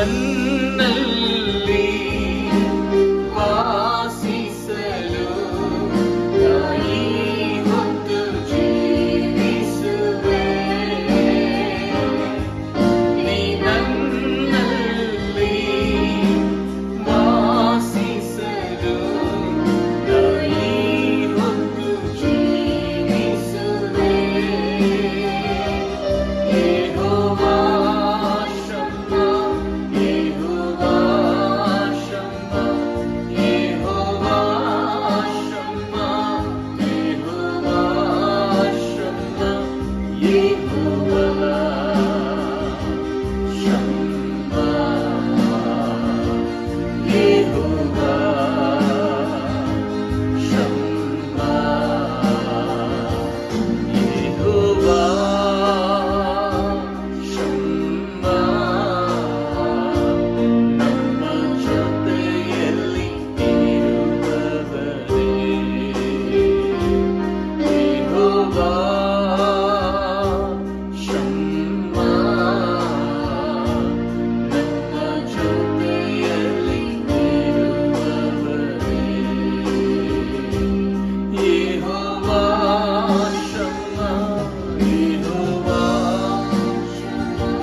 ನನ್ನಲ್ಲಿ ವಾಸಿಸಲು ಈ ಹೊತ್ತು ಜೀವಿಸುವೆ. ನೀ ನನ್ನಲ್ಲಿ ವಾಸಿಸಲು ಈ ಹೊತ್ತು ಜೀವಿಸುವೆ. ಯೆಹೋವಾ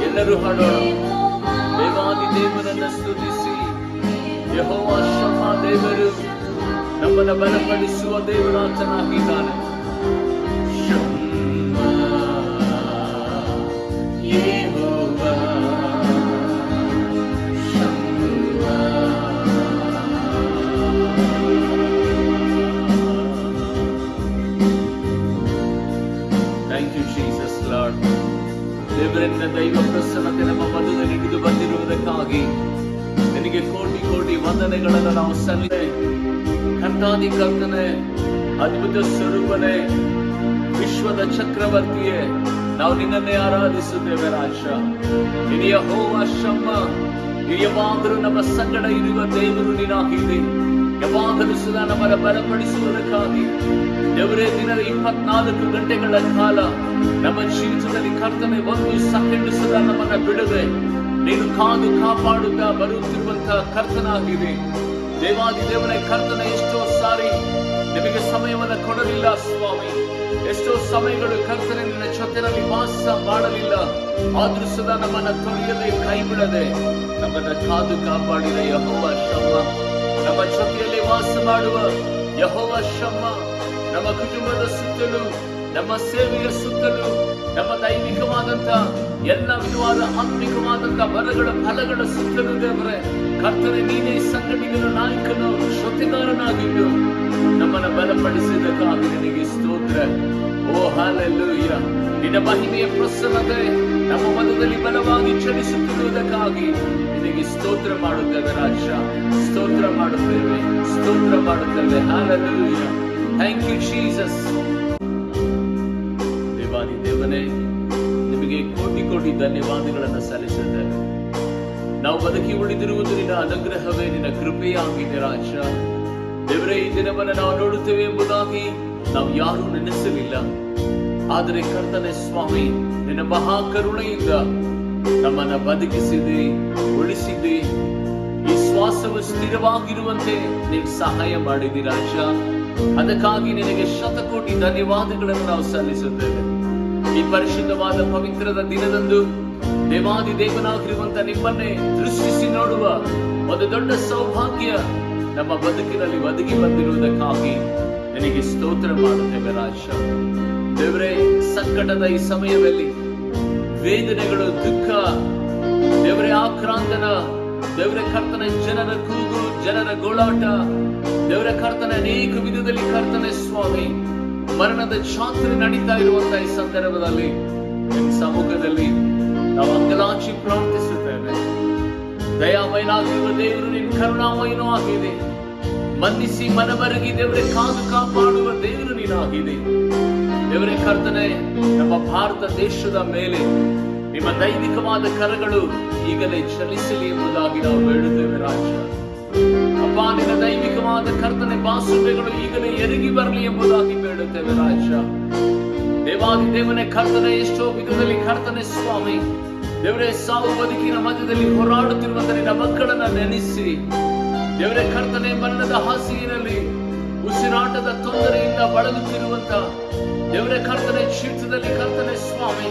ಎಲ್ಲರೂ ಹಾಡೋಣ. ದೇವಾದಿ ದೇವರನ್ನು ಸ್ತುತಿಸಿ. ಯೆಹೋವಾ ಶಮ್ಮ ದೇವರು ನಮ್ಮನ್ನು ಬಲಪಡಿಸುವ ದೇವರಾತನಾಗಿದ್ದಾನೆ. Shammah Jehovah Shammah. Thank you Jesus Lord. ದೇವರನ್ನ ದೈವ ಪ್ರಸನ್ನತೆ ನಮ್ಮ ಮಧ್ಯದಲ್ಲಿ ಹಿಡಿದು ಬಂದಿರುವುದಕ್ಕಾಗಿ ನಿನಗೆ ಕೋಟಿ ಕೋಟಿ ವಂದನೆಗಳನ್ನು ನಾವು ಸಲ್ಲಿಸೆ. ಕರ್ತಾದಿ ಕರ್ತನೆ, ಅದ್ಭುತ ಸ್ವರೂಪನೇ, ವಿಶ್ವದ ಚಕ್ರವರ್ತಿಯೇ, ನಾವು ನಿನ್ನನ್ನೇ ಆರಾಧಿಸುತ್ತೇವೆ ರಾಜ. ನಿನ್ನ ಯೆಹೋವಾ ಶಮ್ಮ, ಯಾವಾಗಲೂ ನಮ್ಮ ಸಂಗಡ ಇರುವ ದೇವರು ನೀನಾಗಿದೆ. ಯಾವಾಗಲೂ ಸದಾ ನಮ್ಮನ್ನು ಬಲಪಡಿಸುವುದಕ್ಕಾಗಿ ದೇವರೇ ದಿನದ 24 ಗಂಟೆಗಳ ಕಾಲ ನಮ್ಮ ಜೀವಿತದಲ್ಲಿ ಕರ್ತನೆ ಒಂದು ಸೆಕೆಂಡ್ ಸದಾ ನಮ್ಮನ್ನ ಬಿಡದೆ ನೀನು ಕಾದು ಕಾಪಾಡುತ್ತಾ ಬರುತ್ತಿರುವಂತಹ ಕರ್ತನಾಗಿದೆ. ದೇವಾದಿ ದೇವನೇ ಕರ್ತನೆ, ಎಷ್ಟೋ ಸಾರಿ ನಿಮಗೆ ಸಮಯವನ್ನು ಕೊಡಲಿಲ್ಲ ಸ್ವಾಮಿ. ಎಷ್ಟೋ ಸಮಯಗಳು ಕರ್ತನೆ ನಿನ್ನ ಜೊತೆಯಲ್ಲಿ ವಾಸ ಮಾಡಲಿಲ್ಲ. ಆದ್ರೂ ಸದಾ ನಮ್ಮನ್ನ ತೊರೆಯದೆ ಕೈ ಬಿಡದೆ ನಮ್ಮನ್ನ ಕಾದು ಕಾಪಾಡಿದ ಯೆಹೋವಾ ಶಮ್ಮ, ನಮ್ಮ ಜೊತೆಯಲ್ಲಿ ವಾಸ ಮಾಡುವ ಯೆಹೋವಾ ಶಮ್ಮ, ನಮ್ಮ ಕುಟುಂಬದ ಸುತ್ತಲೂ, ನಮ್ಮ ಸೇವೆಯ ಸುತ್ತಲೂ, ನಮ್ಮ ದೈವಿಕವಾದಂತ ಎಲ್ಲ ವಿಧವಾದ ಆತ್ಮಿಕವಾದಂತ ಬಲಗಳ ಫಲಗಳ ಸುತ್ತಲೂ ದೇವರೇ ಕರ್ತನೆ ನೀನೇ ಸಂಘಟನೆಗಳ ನಾಯಕನು, ಜೊತೆಗಾರನಾಗಿದ್ದು ನಮ್ಮನ್ನು ಬಲಪಡಿಸಿದ್ದಕ್ಕಾಗಿ ನಿನಗೆ ಸ್ತೋತ್ರ. ಓ ಹಲ್ಲೆಲೂಯ. ನಿನ್ನ ಮಹಿಮೆಯ ಪ್ರಸನ್ನತೆ ನಮ್ಮ ಮನದಲ್ಲಿ ಬಲವಾಗಿ ಚಲಿಸುತ್ತಿರುವುದಕ್ಕಾಗಿ ನಿನಗೆ ಸ್ತೋತ್ರ ಮಾಡುತ್ತೇವೆ ರಾಜ. ಸ್ತೋತ್ರ ಮಾಡುತ್ತೇವೆ, ಸ್ತೋತ್ರ ಮಾಡುತ್ತೇವೆ. ಹಲ್ಲೆಲೂಯ. Thank you Jesus. ದೇವಾದಿ ದೇವನೇ, ನಿಮಗೆ ಕೋಟಿ ಕೋಟಿ ಧನ್ಯವಾದಗಳನ್ನು ಸಲ್ಲಿಸುತ್ತೇವೆ. ನಾವು ಬದುಕಿ ಉಳಿದಿರುವುದು ನಿನ್ನ ಅನುಗ್ರಹವೇ, ನಿನ್ನ ಕೃಪೆಯಾಗಿದೆ ರಾಜ. ದೇವರೇ, ಈ ದಿನವನ್ನು ನಾವು ನೋಡುತ್ತೇವೆ ಎಂಬುದಾಗಿ ನಾವು ಯಾರೂ ನೆನೆಸಲಿಲ್ಲ. ಆದರೆ ಕರ್ತನೆ ಸ್ವಾಮಿ, ನಿನ್ನ ಮಹಾ ಕರುಣೆಯಿಂದ ನಮ್ಮನ್ನ ಬದುಕಿಸಿದೆ, ಉಳಿಸಿದೆ. ಈ ಶ್ವಾಸವು ಸ್ಥಿರವಾಗಿರುವಂತೆ ನೀನು ಸಹಾಯ ಮಾಡಿದಿ ರಾಜ. ಅದಕ್ಕಾಗಿ ನಿನಗೆ ಶತಕೋಟಿ ಧನ್ಯವಾದಗಳನ್ನು ನಾವು ಸಲ್ಲಿಸುತ್ತೇವೆ. ಈ ಪರಿಶುದ್ಧವಾದ ಪವಿತ್ರದ ದಿನದಂದು ದೇವಾದಿ ದೇವನಾಗಿರುವಂತ ನಿಮ್ಮನ್ನೇ ದೃಷ್ಟಿಸಿ ನೋಡುವ ಒಂದು ದೊಡ್ಡ ಸೌಭಾಗ್ಯ ನಮ್ಮ ಬದುಕಿನಲ್ಲಿ ಒದಗಿ ಬಂದಿರುವುದಕ್ಕಾಗಿ ನಿನಗೆ ಸ್ತೋತ್ರ ಮಾಡುತ್ತೇವೆ ರಾಜ. ದೇವರೇ, ಸಂಕಟದ ಈ ಸಮಯದಲ್ಲಿ ವೇದನೆಗಳು, ದುಃಖ, ದೇವರೇ ಆಕ್ರಾಂತನ, ದೇವರೇ ಕರ್ತನೆ ಜನರ ಕೂಗು, ಜನರ ಗೋಳಾಟ, ದೇವರೇ ಕರ್ತನೆ ಅನೇಕ ವಿಧದಲ್ಲಿ ಕರ್ತನೆ ಸ್ವಾಮಿ ಮರಣದ ಜಾತ್ರೆ ನಡೀತಾ ಇರುವಂತಹ ಈ ಸಂದರ್ಭದಲ್ಲಿ ನಿಮ್ಮ ಸಮ್ಮುಖದಲ್ಲಿ ನಾವು ಅಂಗಲಾಚಿ ಪ್ರಾರ್ಥಿಸುತ್ತೇವೆ. ದಯಾಮಯನಾಗಿರುವ ದೇವರು ನಿನ್ನ ಕರುಣಾಮಯನೂ ಆಗಿದೆ. ಮನ್ನಿಸಿ ಮನಬರಗಿ ದೇವರೇ ಕಾದು ಕಾಪಾಡುವ ದೇವರು ನೀನಾಗಿದೆ. ದೇವರೇ ಕರ್ತನೆ, ನಮ್ಮ ಭಾರತ ದೇಶದ ಮೇಲೆ ನಿಮ್ಮ ದೈವಿಕವಾದ ಕರಗಳು ಈಗಲೇ ಚಲಿಸಲಿ ಎಂಬುದಾಗಿ ನಾವು ಬೇಡುತ್ತೇವೆ ರಾಜ. ಅಪ್ಪ, ನಿನ್ನ ದೈವಿಕವಾದ ಕರ್ತನೆ ಬಾಸುಬೆಗಳು ಈಗಲೇ ಎರಗಿ ಬರಲಿ ಎಂಬುದಾಗಿ ಬೇಡುತ್ತೇವೆ ರಾಜ. ದೇವಾದಿ ದೇವನೇ ಕರ್ತನೆ, ಎಷ್ಟೋ ವಿಧದಲ್ಲಿ ಕರ್ತನೆ ಸ್ವಾಮಿ ದೇವರೇ ಸಾವು ಬದುಕಿನ ಮಧ್ಯದಲ್ಲಿ ಹೋರಾಡುತ್ತಿರುವಂತಹ ನೆನೆಸಿ ದೇವರೇ ಕರ್ತನೆ, ಮರಣದ ಹಾಸಿಗೆಯಲ್ಲಿ ಉಸಿರಾಟದ ತೊಂದರೆಯಿಂದ ಬಳಲುತ್ತಿರುವಂತ ದೇವರೇ ಕರ್ತನೆ, ಜೀವಿತದಲ್ಲಿ ಕರ್ತನೆ ಸ್ವಾಮಿ,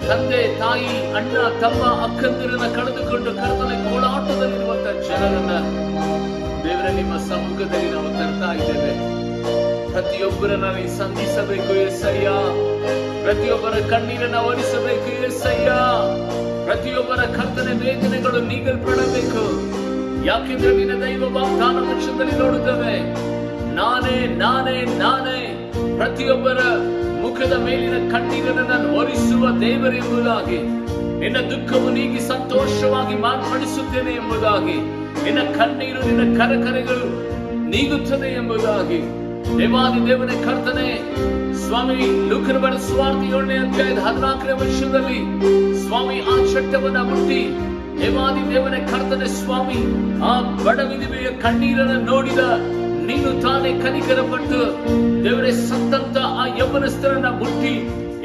ತಂದೆ ತಾಯಿ ಅಣ್ಣ ತಮ್ಮ ಅಕ್ಕಂದಿರನ್ನ ಕಳೆದುಕೊಂಡು ಕರ್ತನೆ ಗೋಳಾಟದಲ್ಲಿರುವಂತ ಜನರನ್ನ ದೇವರೇ ನಿಮ್ಮ ಸಮ್ಮುಖದಲ್ಲಿ ನಾವು ತರ್ತಾ ಇದ್ದೇವೆ. ಪ್ರತಿಯೊಬ್ಬರನ್ನ ನೀವು ಸಂಧಿಸಬೇಕು యేసయ్య. ಪ್ರತಿಯೊಬ್ಬರ ಕಣ್ಣೀರನ್ನ ಒರೆಸಬೇಕು యేಸయ్య. ಪ್ರತಿಯೊಬ್ಬರ ಕರ್ತನೆ ವೇದನೆಗಳು ನೀಗಲ್ಪಡಬೇಕು. ಯಾಕೆಂದ್ರೆ ನಿನ್ನ ದೈವ ವಾಗ್ದಾನ ವಚನದಲ್ಲಿ ನೋಡುತ್ತೇವೆ, ನಾನೇ ನಾನೇ ನಾನೇ ಪ್ರತಿಯೊಬ್ಬರ ಮುಖದ ಮೇಲಿನ ಕಣ್ಣೀರನ್ನು ಒರೆಸುವ ದೇವರೆಂಬುದಾಗಿ, ನಿನ್ನ ದುಃಖವು ನೀಗಿ ಸಂತೋಷವಾಗಿ ಮಾರ್ಪಡಿಸುತ್ತೇನೆ ಎಂಬುದಾಗಿ, ನಿನ್ನ ಕಣ್ಣೀರು ನಿನ್ನ ಕರಕರೆಗಳು ನೀಗುತ್ತದೆ ಎಂಬುದಾಗಿ ದೇವಾದಿ ದೇವನೇ ಕರ್ತನೆ ಸ್ವಾಮಿ, ಲೂಕನ ಬರೆದ ಸುವಾರ್ತೆ 7ನೇ ಅಧ್ಯಾಯದ 14ನೇ ವರ್ಷದಲ್ಲಿ ಸ್ವಾಮಿ ಆ ಚಟ್ಟವನ್ನ ಮುಟ್ಟಿ ದೇವಾದಿ ದೇವನೇ ಕರ್ತನೆ ಸ್ವಾಮಿ, ಆ ಬಡ ವಿಧವೆಯ ಕಣ್ಣೀರನ್ನು ನೋಡಿದ ನೀನು ತಾನೇ ಕನಿಕರಪಟ್ಟು ದೇವರೇ ಸತ್ತಂತ ಆ ಯೌವನಸ್ಥರನ್ನ ಮುಟ್ಟಿ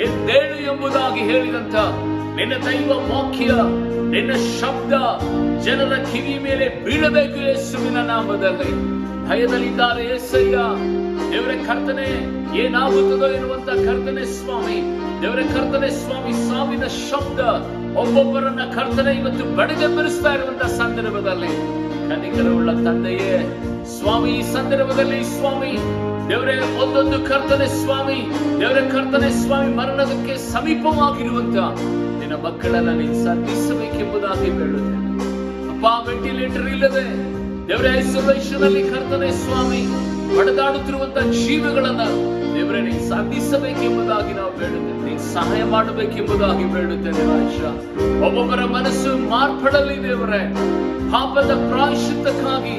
ಎದ್ದೇಳು ಎಂಬುದಾಗಿ ಹೇಳಿದಂತ ನಿನ್ನ ದೈವ ವಾಕ್ಯ, ನಿನ್ನ ಶಬ್ದ ಜನರ ಕಿವಿ ಮೇಲೆ ಬೀಳಬೇಕು ಯೇಸುವಿನ ನಾಮದಲ್ಲಿ. ಭಯದಲ್ಲಿದ್ದಾರೆ యేసయ్య. ದೇವರೇ ಕರ್ತನೆ, ಏನಾಗುತ್ತದೋ ಎನ್ನುವಂತ ಕರ್ತನೆ ಸ್ವಾಮಿ, ದೇವರೇ ಕರ್ತನೆ ಸ್ವಾಮಿ, ಸಾವಿನ ಶಬ್ದ ಒಬ್ಬೊಬ್ಬರನ್ನ ಕರ್ತನೆ ಇವತ್ತು ಬಡಿದೆಬ್ಬರಿಸ್ತಾ ಇರುವಂತ ಸಂದರ್ಭದಲ್ಲಿ ಕನಿಕರವುಳ್ಳ ತಂದೆಯೇ ಸ್ವಾಮಿ, ಈ ಸಂದರ್ಭದಲ್ಲಿ ಸ್ವಾಮಿ ದೇವರೇ ಒಂದೊಂದು ಕರ್ತನೆ ಸ್ವಾಮಿ, ದೇವರೇ ಕರ್ತನೆ ಸ್ವಾಮಿ, ಮರಣಕ್ಕೆ ಸಮೀಪವಾಗಿರುವಂತ ನಿನ್ನ ಮಕ್ಕಳನ್ನ ನೀನು ಸಂಧಿಸಬೇಕೆಂಬುದಾಗಿ ಬೇಡುತ್ತೇನೆ ಅಪ್ಪ. ವೆಂಟಿಲೇಟರ್ ಇಲ್ಲದೆ ದೇವರೇ ಐಸೋಲೇಷನ್ ಅಲ್ಲಿ ಕರ್ತನೆ ಸ್ವಾಮಿ ಬಡದಾಡುತ್ತಿರುವಂತ ಜೀವಗಳನ್ನ ದೇವರೇ ನೀನು ಸಾಧಿಸಬೇಕೆಂಬುದಾಗಿ ನಾವು ಬೇಡುತ್ತೇವೆ. ನೀನು ಸಹಾಯ ಮಾಡಬೇಕೆಂಬುದಾಗಿ ಬೇಡುತ್ತೇನೆ ರಾಜ. ಒಬ್ಬೊಬ್ಬರ ಮನಸ್ಸು ಮಾರ್ಪಡಲಿ ದೇವರೇ. ಪಾಪದ ಪ್ರಾಯಶ್ಚಿತ್ತಕ್ಕಾಗಿ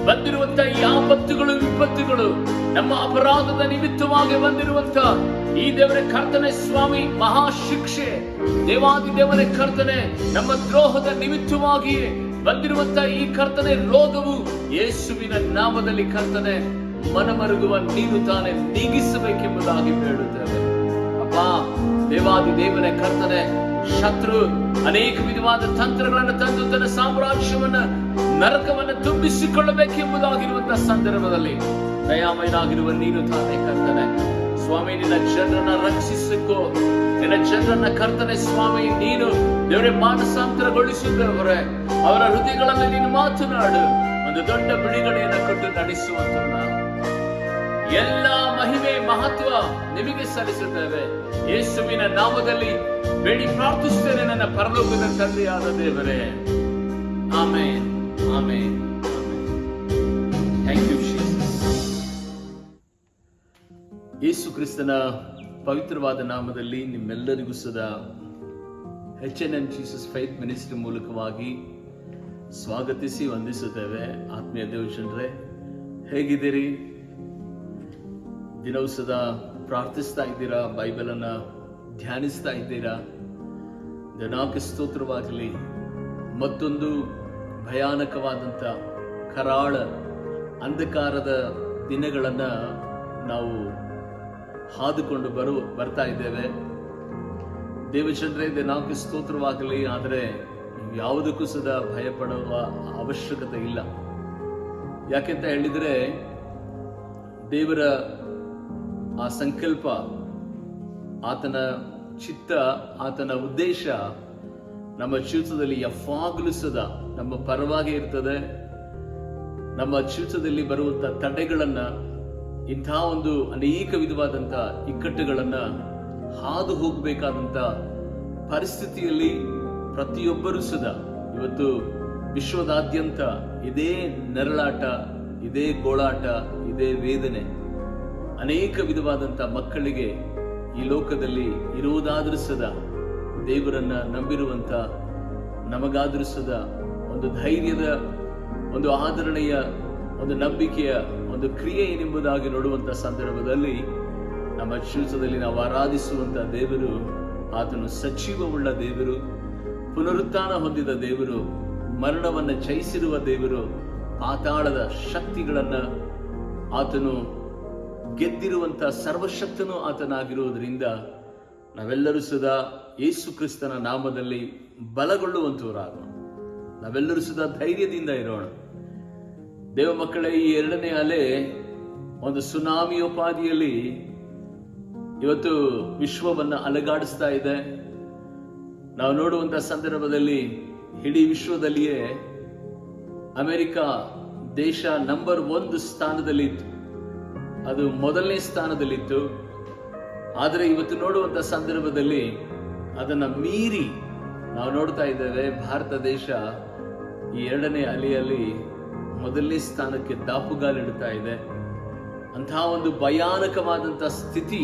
ಬಂದಿರುವಂತ ಈ ಆಪತ್ತುಗಳು ವಿಪತ್ತುಗಳು, ನಮ್ಮ ಅಪರಾಧದ ನಿಮಿತ್ತವಾಗಿ ಬಂದಿರುವಂತ ಈ ದೇವರೇ ಕರ್ತನೆ ಸ್ವಾಮಿ ಮಹಾಶಿಕ್ಷೆ, ದೇವಾದಿ ದೇವರೇ ಕರ್ತನೆ ನಮ್ಮ ದ್ರೋಹದ ನಿಮಿತ್ತವಾಗಿ ಬಂದಿರುವಂತ ಈ ಕರ್ತನೆ ರೋಗವು ಯೇಸುವಿನ ನಾಮದಲ್ಲಿ ಕರ್ತನೆ ಮನಮರುಗುವ ನೀನು ತಾನೇ ನೀಗಿಸಬೇಕೆಂಬುದಾಗಿ ಬೇಡುತ್ತೇವೆ ಅಪ್ಪ. ದೇವಾದಿ ದೇವರೇ ಕರ್ತನೆ, ಶತ್ರು ಅನೇಕ ವಿಧವಾದ ತಂತ್ರಗಳನ್ನು ತಂದು ತನ್ನ ಸಾಮ್ರಾಜ್ಯವನ್ನ ನರಕವನ್ನ ತುಂಬಿಸಿಕೊಳ್ಳಬೇಕೆಂಬುದಾಗಿರುವಂತಹ ಸಂದರ್ಭದಲ್ಲಿ ದಯಾಮಯನಾಗಿರುವ ನೀನು ತಾನೇ ಕರ್ತನೆ ಸ್ವಾಮಿ, ನಿನ್ನ ಜನರನ್ನ ರಕ್ಷಿಸಿಕೋ, ನಿನ್ನ ಜನರನ್ನ ಕರ್ತನೆ ಸ್ವಾಮಿ ನೀನು ದೇವರೇ ಮಾನಸಾಂತರಗೊಳಿಸಿದವರೇ, ಅವರ ಹೃದಯಗಳಲ್ಲಿ ನೀನು ಮಾತನಾಡು, ಒಂದು ದೊಡ್ಡ ಬಿಡುಗಡೆಯನ್ನ ಕೊಟ್ಟು ನಡೆಸುವಂತ ಎಲ್ಲ ಮಹಿಮೆ ಮಹತ್ವ ನಿಮಗೆ ಸಲ್ಲಿಸುತ್ತೇವೆ ಯೇಸುವಿನ ನಾಮದಲ್ಲಿ ಬೇಡಿ ಪ್ರಾರ್ಥಿಸುತ್ತೇನೆ ನನ್ನ ಪರಲೋಕದ ತಂದೆಯಾದ ದೇವರೇ. Amen, amen, amen. Thank you Jesus. ಯೇಸು ಕ್ರಿಸ್ತನ ಪವಿತ್ರವಾದ ನಾಮದಲ್ಲಿ ನಿಮ್ಮೆಲ್ಲರಿಗೂ ಸದಾ HNM ಜೀಸಸ್ ಫೈತ್ ಮಿನಿಸ್ಟ್ರಿ ಮೂಲಕವಾಗಿ ಸ್ವಾಗತಿಸಿ ವಂದಿಸುತ್ತೇವೆ. ಆತ್ಮೀಯ ದೇವಜನರೇ, ಹೇಗಿದ್ದೀರಿ? ದಿನವೂ ಸದಾ ಪ್ರಾರ್ಥಿಸ್ತಾ ಇದ್ದೀರಾ? ಬೈಬಲ್ ಅನ್ನ ಧ್ಯಾನಿಸ್ತಾ ಇದ್ದೀರಾ? ದೇವರಿಗೆ ಸ್ತೋತ್ರವಾಗಲಿ. ಮತ್ತೊಂದು ಭಯಾನಕವಾದಂಥ ಕರಾಳ ಅಂಧಕಾರದ ದಿನಗಳನ್ನ ನಾವು ಹಾದುಕೊಂಡು ಬರ್ತಾ ಇದ್ದೇವೆ. ದೇವಚಂದ್ರೇ, ದೇವರಿಗೆ ಸ್ತೋತ್ರವಾಗಲಿ. ಆದರೆ ಯಾವುದಕ್ಕೂ ಸದಾ ಭಯಪಡುವ ಅವಶ್ಯಕತೆ ಇಲ್ಲ. ಯಾಕೆಂತ ಹೇಳಿದ್ರೆ ದೇವರ ಆ ಸಂಕಲ್ಪ, ಆತನ ಚಿತ್ತ, ಆತನ ಉದ್ದೇಶ ನಮ್ಮ ಜೀವಿತದಲ್ಲಿ ಯಾವಾಗಲೂ ಸದಾ ನಮ್ಮ ಪರವಾಗಿ ಇರ್ತದೆ. ನಮ್ಮ ಜೀವಿತದಲ್ಲಿ ಬರುವಂತ ತಡೆಗಳನ್ನ, ಇಂಥ ಒಂದು ಅನೇಕ ವಿಧವಾದಂತ ಇಕ್ಕಟ್ಟುಗಳನ್ನ ಹಾದು ಹೋಗಬೇಕಾದಂತ ಪರಿಸ್ಥಿತಿಯಲ್ಲಿ ಪ್ರತಿಯೊಬ್ಬರೂ ಸದಾ ಇವತ್ತು ವಿಶ್ವದಾದ್ಯಂತ ಇದೇ ನೆರಳಾಟ, ಇದೇ ಗೋಳಾಟ, ಇದೇ ವೇದನೆ ಅನೇಕ ವಿಧವಾದಂತ ಮಕ್ಕಳಿಗೆ ಈ ಲೋಕದಲ್ಲಿ ಇರುವುದಾದ್ರೂ ಸದಾ ದೇವರನ್ನ ನಂಬಿರುವಂತ ನಮಗಾದ್ರೂ ಸದಾ ಒಂದು ಧೈರ್ಯದ, ಒಂದು ಆದರಣೆಯ, ಒಂದು ನಂಬಿಕೆಯ ಒಂದು ಕ್ರಿಯೆ ಏನೆಂಬುದಾಗಿ ನೋಡುವಂತ ಸಂದರ್ಭದಲ್ಲಿ ನಮ್ಮ ಜೀವಿತದಲ್ಲಿ ನಾವು ಆರಾಧಿಸುವಂತ ದೇವರು ಆತನು ಸಜೀವವುಳ್ಳ ದೇವರು, ಪುನರುತ್ಥಾನ ಹೊಂದಿದ ದೇವರು, ಮರಣವನ್ನ ಜಯಿಸಿರುವ ದೇವರು, ಪಾತಾಳದ ಶಕ್ತಿಗಳನ್ನ ಆತನು ಗೆದ್ದಿರುವಂತ ಸರ್ವಶಕ್ತನೂ ಆತನಾಗಿರುವುದರಿಂದ ನಾವೆಲ್ಲರೂ ಸದಾ ಯೇಸು ಕ್ರಿಸ್ತನ ನಾಮದಲ್ಲಿ ಬಲಗೊಳ್ಳುವಂತವರಾಗೋಣ. ನಾವೆಲ್ಲರೂ ಸುಧಾ ಧೈರ್ಯದಿಂದ ಇರೋಣ. ದೇವ ಮಕ್ಕಳೇ, ಈ ಎರಡನೇ ಅಲೆ ಒಂದು ಸುನಾಮಿಯೋಪಾದಿಯಲ್ಲಿ ಇವತ್ತು ವಿಶ್ವವನ್ನ ಅಲುಗಾಡಿಸ್ತಾ ಇದೆ. ನಾವು ನೋಡುವಂತ ಸಂದರ್ಭದಲ್ಲಿ ಇಡೀ ವಿಶ್ವದಲ್ಲಿಯೇ ಅಮೆರಿಕ ದೇಶ ನಂಬರ್ 1 ಸ್ಥಾನದಲ್ಲಿತ್ತು, ಅದು ಮೊದಲನೇ ಸ್ಥಾನದಲ್ಲಿತ್ತು. ಆದರೆ ಇವತ್ತು ನೋಡುವಂತ ಸಂದರ್ಭದಲ್ಲಿ ಅದನ್ನ ಮೀರಿ ನಾವು ನೋಡ್ತಾ ಇದ್ದೇವೆ, ಭಾರತ ದೇಶ ಈ ಎರಡನೇ ಅಲೆಯಲ್ಲಿ ಮೊದಲನೇ ಸ್ಥಾನಕ್ಕೆ ದಾಪುಗಾಲಿಡ್ತಾ ಇದೆ. ಅಂತಹ ಒಂದು ಭಯಾನಕವಾದಂತಹ ಸ್ಥಿತಿ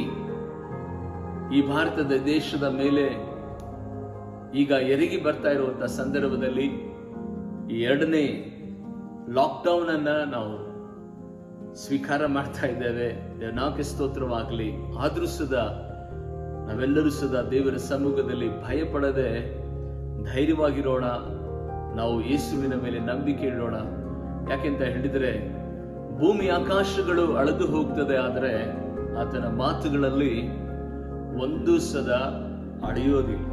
ಈ ಭಾರತದ ದೇಶದ ಮೇಲೆ ಈಗ ಎರಗಿ ಬರ್ತಾ ಇರುವಂತಹ ಸಂದರ್ಭದಲ್ಲಿ ಈ ಎರಡನೇ ಲಾಕ್ಡೌನ್ ಅನ್ನ ನಾವು ಸ್ವೀಕಾರ ಮಾಡ್ತಾ ಇದ್ದೇವೆ. ದೇವನಾಮಕ್ಕೆ ಸ್ತೋತ್ರವಾಗಲಿ. ಆದ್ರೂ ಸುಧಾ ನಾವೆಲ್ಲರೂ ಸುಧಾ ದೇವರ ಸಮ್ಮುಖದಲ್ಲಿ ಭಯಪಡದೆ ಧೈರ್ಯವಾಗಿರೋಣ. ನಾವು ಯೇಸುವಿನ ಮೇಲೆ ನಂಬಿಕೆ ಇಡೋಣ. ಯಾಕೆಂತ ಹೇಳಿದ್ರೆ ಭೂಮಿ ಆಕಾಶಗಳು ಅಳೆದು ಹೋಗ್ತದೆ, ಆದರೆ ಆತನ ಮಾತುಗಳಲ್ಲಿ ಒಂದು ಸದಾ ಅಳೆಯೋದಿಲ್ಲ.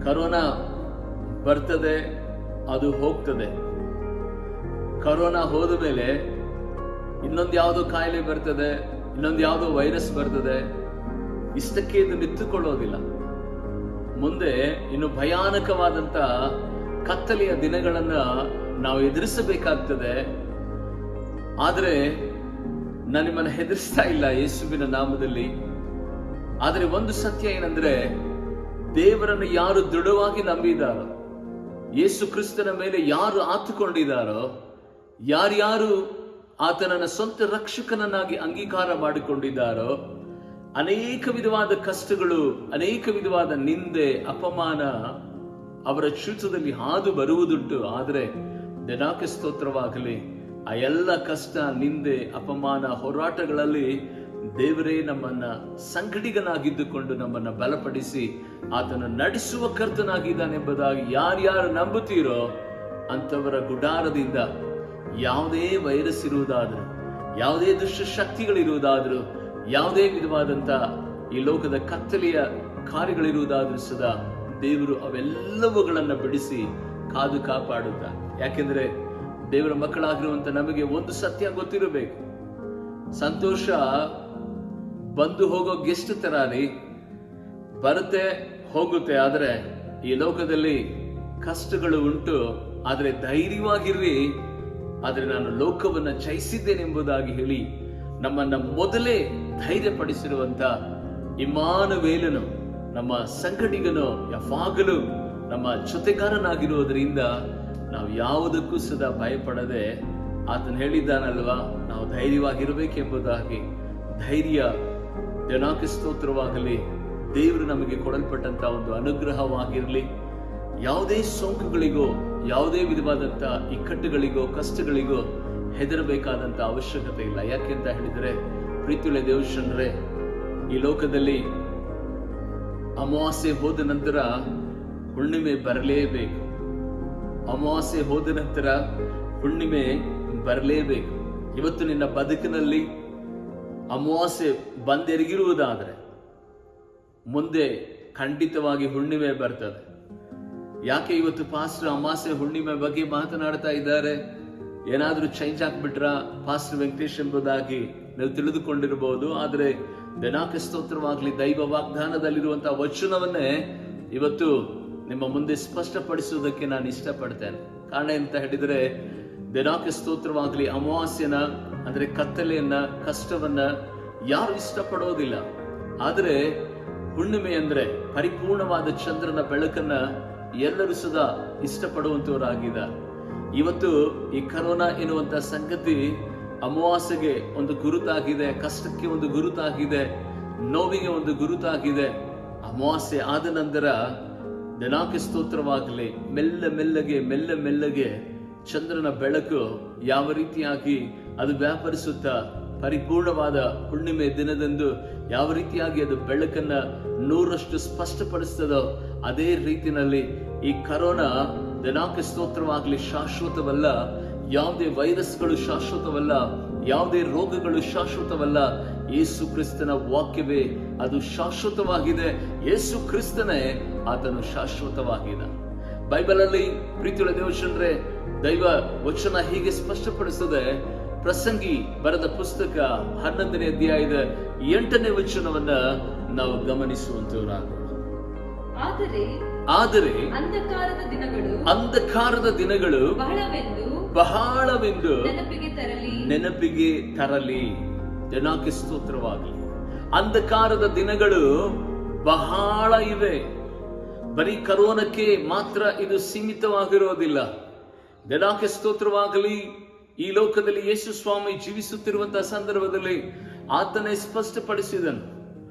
ಕರೋನಾ ಬರ್ತದೆ, ಅದು ಹೋಗ್ತದೆ. ಕರೋನಾ ಹೋದ ಮೇಲೆ ಇನ್ನೊಂದು ಯಾವುದೋ ಕಾಯಿಲೆ ಬರ್ತದೆ, ಇನ್ನೊಂದು ಯಾವುದೋ ವೈರಸ್ ಬರ್ತದೆ. ಇಷ್ಟಕ್ಕೆ ಇದು ನಿಂತುಕೊಳ್ಳೋದಿಲ್ಲ. ಮುಂದೆ ಇನ್ನು ಭಯಾನಕವಾದಂತ ಕತ್ತಲೆಯ ದಿನಗಳನ್ನ ನಾವು ಎದುರಿಸಬೇಕಾಗ್ತದೆ. ಆದರೆ ನಾನು ನಿಮ್ಮನ್ನು ಹೆದರಿಸ್ತಾ ಇಲ್ಲ ಯೇಸುವಿನ ನಾಮದಲ್ಲಿ. ಆದರೆ ಒಂದು ಸತ್ಯ ಏನಂದ್ರೆ, ದೇವರನ್ನು ಯಾರು ದೃಢವಾಗಿ ನಂಬಿದಾರೋ, ಯೇಸು ಕ್ರಿಸ್ತನ ಮೇಲೆ ಯಾರು ಆತುಕೊಂಡಿದ್ದಾರೋ, ಯಾರ್ಯಾರು ಆತನನ್ನ ಸ್ವಂತ ರಕ್ಷಕನನ್ನಾಗಿ ಅಂಗೀಕಾರ ಮಾಡಿಕೊಂಡಿದ್ದಾರೋ, ಅನೇಕ ವಿಧವಾದ ಕಷ್ಟಗಳು, ಅನೇಕ ವಿಧವಾದ ನಿಂದೆ, ಅಪಮಾನ ಅವರ ಜೀವಿತದಲ್ಲಿ ಹಾದು ಬರುವುದುಂಟು. ಆದರೆ ದೇವನಾಮಕ್ಕೆ ಸ್ತೋತ್ರವಾಗಲಿ, ಆ ಎಲ್ಲ ಕಷ್ಟ, ನಿಂದೆ, ಅಪಮಾನ, ಹೋರಾಟಗಳಲ್ಲಿ ದೇವರೇ ನಮ್ಮನ್ನ ಸಂಗಡಿಗನಾಗಿದ್ದುಕೊಂಡು ನಮ್ಮನ್ನ ಬಲಪಡಿಸಿ ಆತನ ನಡೆಸುವ ಕರ್ತನಾಗಿದ್ದಾನೆಂಬುದಾಗಿ ಯಾರ್ಯಾರು ನಂಬುತ್ತೀರೋ ಅಂತವರ ಗುಡಾರದಿಂದ ಯಾವುದೇ ವೈರಸ್ ಇರುವುದಾದರೂ, ಯಾವುದೇ ದುಷ್ಟ ಶಕ್ತಿಗಳಿರುವುದಾದರೂ, ಯಾವುದೇ ವಿಧವಾದಂತ ಈ ಲೋಕದ ಕತ್ತಲೆಯ ಕಾರ್ಯಗಳಿರುವುದಾದ್ರೂ ಸದಾ ದೇವರು ಅವೆಲ್ಲವುಗಳನ್ನ ಬಿಡಿಸಿ ಕಾದು ಕಾಪಾಡುತ್ತಾನೆ. ಯಾಕೆಂದ್ರೆ ದೇವರ ಮಕ್ಕಳಾಗಿರುವಂತ ನಮಗೆ ಒಂದು ಸತ್ಯ ಗೊತ್ತಿರಬೇಕು, ಸಂತೋಷ ಬಂದು ಹೋಗೋ ಗೆಸ್ಟ್ ತರ ರೀ, ಬರುತ್ತೆ ಹೋಗುತ್ತೆ. ಆದ್ರೆ ಈ ಲೋಕದಲ್ಲಿ ಕಷ್ಟಗಳು ಉಂಟು, ಆದ್ರೆ ಧೈರ್ಯವಾಗಿರ್ರಿ, ಆದ್ರೆ ನಾನು ಲೋಕವನ್ನ ಜಯಿಸಿದ್ದೇನೆಂಬುದಾಗಿ ಹೇಳಿ ನಮ್ಮನ್ನ ಮೊದಲೇ ಧೈರ್ಯಪಡಿಸಿರುವಂತ ಇಮ್ಮಾನುವೇಲನು, ನಮ್ಮ ಸಂಗಡಿಗನು, ಯಾವಾಗಲೂ ನಮ್ಮ ಜೊತೆಗಾರನಾಗಿರುವುದರಿಂದ ನಾವು ಯಾವುದಕ್ಕೂ ಸದಾ ಭಯಪಡದೆ ಆತನು ಹೇಳಿದ್ದಾನಲ್ವಾ, ನಾವು ಧೈರ್ಯವಾಗಿರಬೇಕೆಂಬುದಾಗಿ ಧೈರ್ಯ ದೇವನಾಮಕ್ಕೆ ಸ್ತೋತ್ರವಾಗಲಿ. ದೇವರು ನಮಗೆ ಕೊಡಲ್ಪಟ್ಟಂತ ಒಂದು ಅನುಗ್ರಹವಾಗಿರಲಿ. ಯಾವುದೇ ಸೋಂಕುಗಳಿಗೋ, ಯಾವುದೇ ವಿಧವಾದಂತ ಇಕ್ಕಟ್ಟುಗಳಿಗೋ, ಕಷ್ಟಗಳಿಗೋ ಹೆದರಬೇಕಾದಂತ ಅವಶ್ಯಕತೆ ಇಲ್ಲ. ಯಾಕೆಂತ ಹೇಳಿದ್ರೆ ಪ್ರೀತಿಯುಳ್ಳ ದೇವಶನರೇ, ಈ ಲೋಕದಲ್ಲಿ ಅಮಾವಾಸ್ಯೆ ಹೋದ ನಂತರ ಹುಣ್ಣಿಮೆ ಬರಲೇಬೇಕು. ಅಮಾವಾಸ್ಯೆ ಹೋದ ನಂತರ ಹುಣ್ಣಿಮೆ ಬರಲೇಬೇಕು. ಇವತ್ತು ನಿನ್ನ ಬದುಕಿನಲ್ಲಿ ಅಮಾವಾಸ್ಯೆ ಬಂದೆರಗಿರುವುದಾದ್ರೆ ಮುಂದೆ ಖಂಡಿತವಾಗಿ ಹುಣ್ಣಿಮೆ ಬರ್ತದೆ. ಯಾಕೆ ಇವತ್ತು ಪಾಸ್ಟರ್ ಅಮಾವಾಸ್ಯೆ ಹುಣ್ಣಿಮೆ ಬಗ್ಗೆ ಮಾತನಾಡ್ತಾ ಇದ್ದಾರೆ? ಏನಾದ್ರೂ ಚೇಂಜ್ ಆಗ್ಬಿಟ್ರ ಪಾಸ್ಟರ್ ವೆಂಕಟೇಶ್ ಎಂಬುದಾಗಿ ನೀವು ತಿಳಿದುಕೊಂಡಿರಬಹುದು. ಆದ್ರೆ ದೇವನಾಮಕ್ಕೆ ಸ್ತೋತ್ರವಾಗಲಿ, ದೈವ ವಾಗ್ದಾನದಲ್ಲಿರುವಂತಹ ವಚನವನ್ನೇ ಇವತ್ತು ನಿಮ್ಮ ಮುಂದೆ ಸ್ಪಷ್ಟಪಡಿಸುವುದಕ್ಕೆ ನಾನು ಇಷ್ಟಪಡ್ತೇನೆ. ಕಾರಣ ಅಂತ ಹೇಳಿದ್ರೆ ದೇವನಾಮಕ್ಕೆ ಸ್ತೋತ್ರವಾಗಲಿ, ಅಮಾವಾಸ್ಯನ ಅಂದ್ರೆ ಕತ್ತಲೆಯನ್ನ, ಕಷ್ಟವನ್ನ ಯಾರು ಇಷ್ಟಪಡೋದಿಲ್ಲ. ಆದ್ರೆ ಹುಣ್ಣಿಮೆ ಅಂದ್ರೆ ಪರಿಪೂರ್ಣವಾದ ಚಂದ್ರನ ಬೆಳಕನ್ನ ಎಲ್ಲರೂ ಸದಾ ಇಷ್ಟಪಡುವಂತವರಾಗಿದ್ದಾರೆ. ಇವತ್ತು ಈ ಕರೋನಾ ಎನ್ನುವಂತ ಸಂಗತಿ ಅಮಾವಾಸ್ಯೆಗೆ ಒಂದು ಗುರುತಾಗಿದೆ, ಕಷ್ಟಕ್ಕೆ ಒಂದು ಗುರುತಾಗಿದೆ, ನೋವಿಗೆ ಒಂದು ಗುರುತಾಗಿದೆ. ಅಮಾವಾಸ್ಯೆ ಆದ ನಂತರ ದೇವನಾಮಕ್ಕೆ ಸ್ತೋತ್ರವಾಗಲಿ, ಮೆಲ್ಲ ಮೆಲ್ಲಗೆ ಚಂದ್ರನ ಬೆಳಕು ಯಾವ ರೀತಿಯಾಗಿ ಅದು ವ್ಯಾಪರಿಸುತ್ತಾ ಪರಿಪೂರ್ಣವಾದ ಹುಣ್ಣಿಮೆ ದಿನದಂದು ಯಾವ ರೀತಿಯಾಗಿ ಅದು ಬೆಳಕನ್ನ 100ರಷ್ಟು ಸ್ಪಷ್ಟಪಡಿಸ್ತದೋ ಅದೇ ರೀತಿಯಲ್ಲಿ ಈ ಕರೋನಾ ದೇವನಾಮಕ್ಕೆ ಸ್ತೋತ್ರವಾಗಲಿ ಶಾಶ್ವತವಲ್ಲ. ಯಾವುದೇ ವೈರಸ್ಗಳು ಶಾಶ್ವತವಲ್ಲ, ಯಾವುದೇ ರೋಗಗಳು ಶಾಶ್ವತವಲ್ಲ. ಯೇಸು ಕ್ರಿಸ್ತನ ವಾಕ್ಯವೇ ಅದು ಶಾಶ್ವತವಾಗಿದೆ. ಯೇಸು ಕ್ರಿಸ್ತನೇ ಆತನು ಶಾಶ್ವತವಾಗಿದೆ. ಬೈಬಲ್ ಅಲ್ಲಿ ಪ್ರೀತಿಯುಳ್ಳ ದೇವಜನರೇ, ದೈವ ವಚನ ಹೀಗೆ ಸ್ಪಷ್ಟಪಡಿಸದೆ, ಪ್ರಸಂಗಿ ಬರೆದ ಪುಸ್ತಕ 11ನೇ ಅಧ್ಯಾಯದ 8ನೇ ವಚನವನ್ನ ನಾವು ಗಮನಿಸುವಂತವರಾಗೋಣ. ಆದರೆ ಅಂಧಕಾರದ ದಿನಗಳು ಬಹಳವೆಂದು ನೆನಪಿಗೆ ತರಲಿ. ಜನಕ್ಕೆ ಸ್ತೋತ್ರವಾಗಲಿ. ಅಂಧಕಾರದ ದಿನಗಳು ಬಹಳ ಇವೆ. ಬರೀ ಕರೋನಕ್ಕೆ ಮಾತ್ರ ಇದು ಸೀಮಿತವಾಗಿರೋದಿಲ್ಲ. ಜನಕ್ಕೆ ಸ್ತೋತ್ರವಾಗಲಿ. ಈ ಲೋಕದಲ್ಲಿ ಯೇಸು ಸ್ವಾಮಿ ಜೀವಿಸುತ್ತಿರುವಂತಹ ಸಂದರ್ಭದಲ್ಲಿ ಆತನೇ ಸ್ಪಷ್ಟಪಡಿಸಿದನು.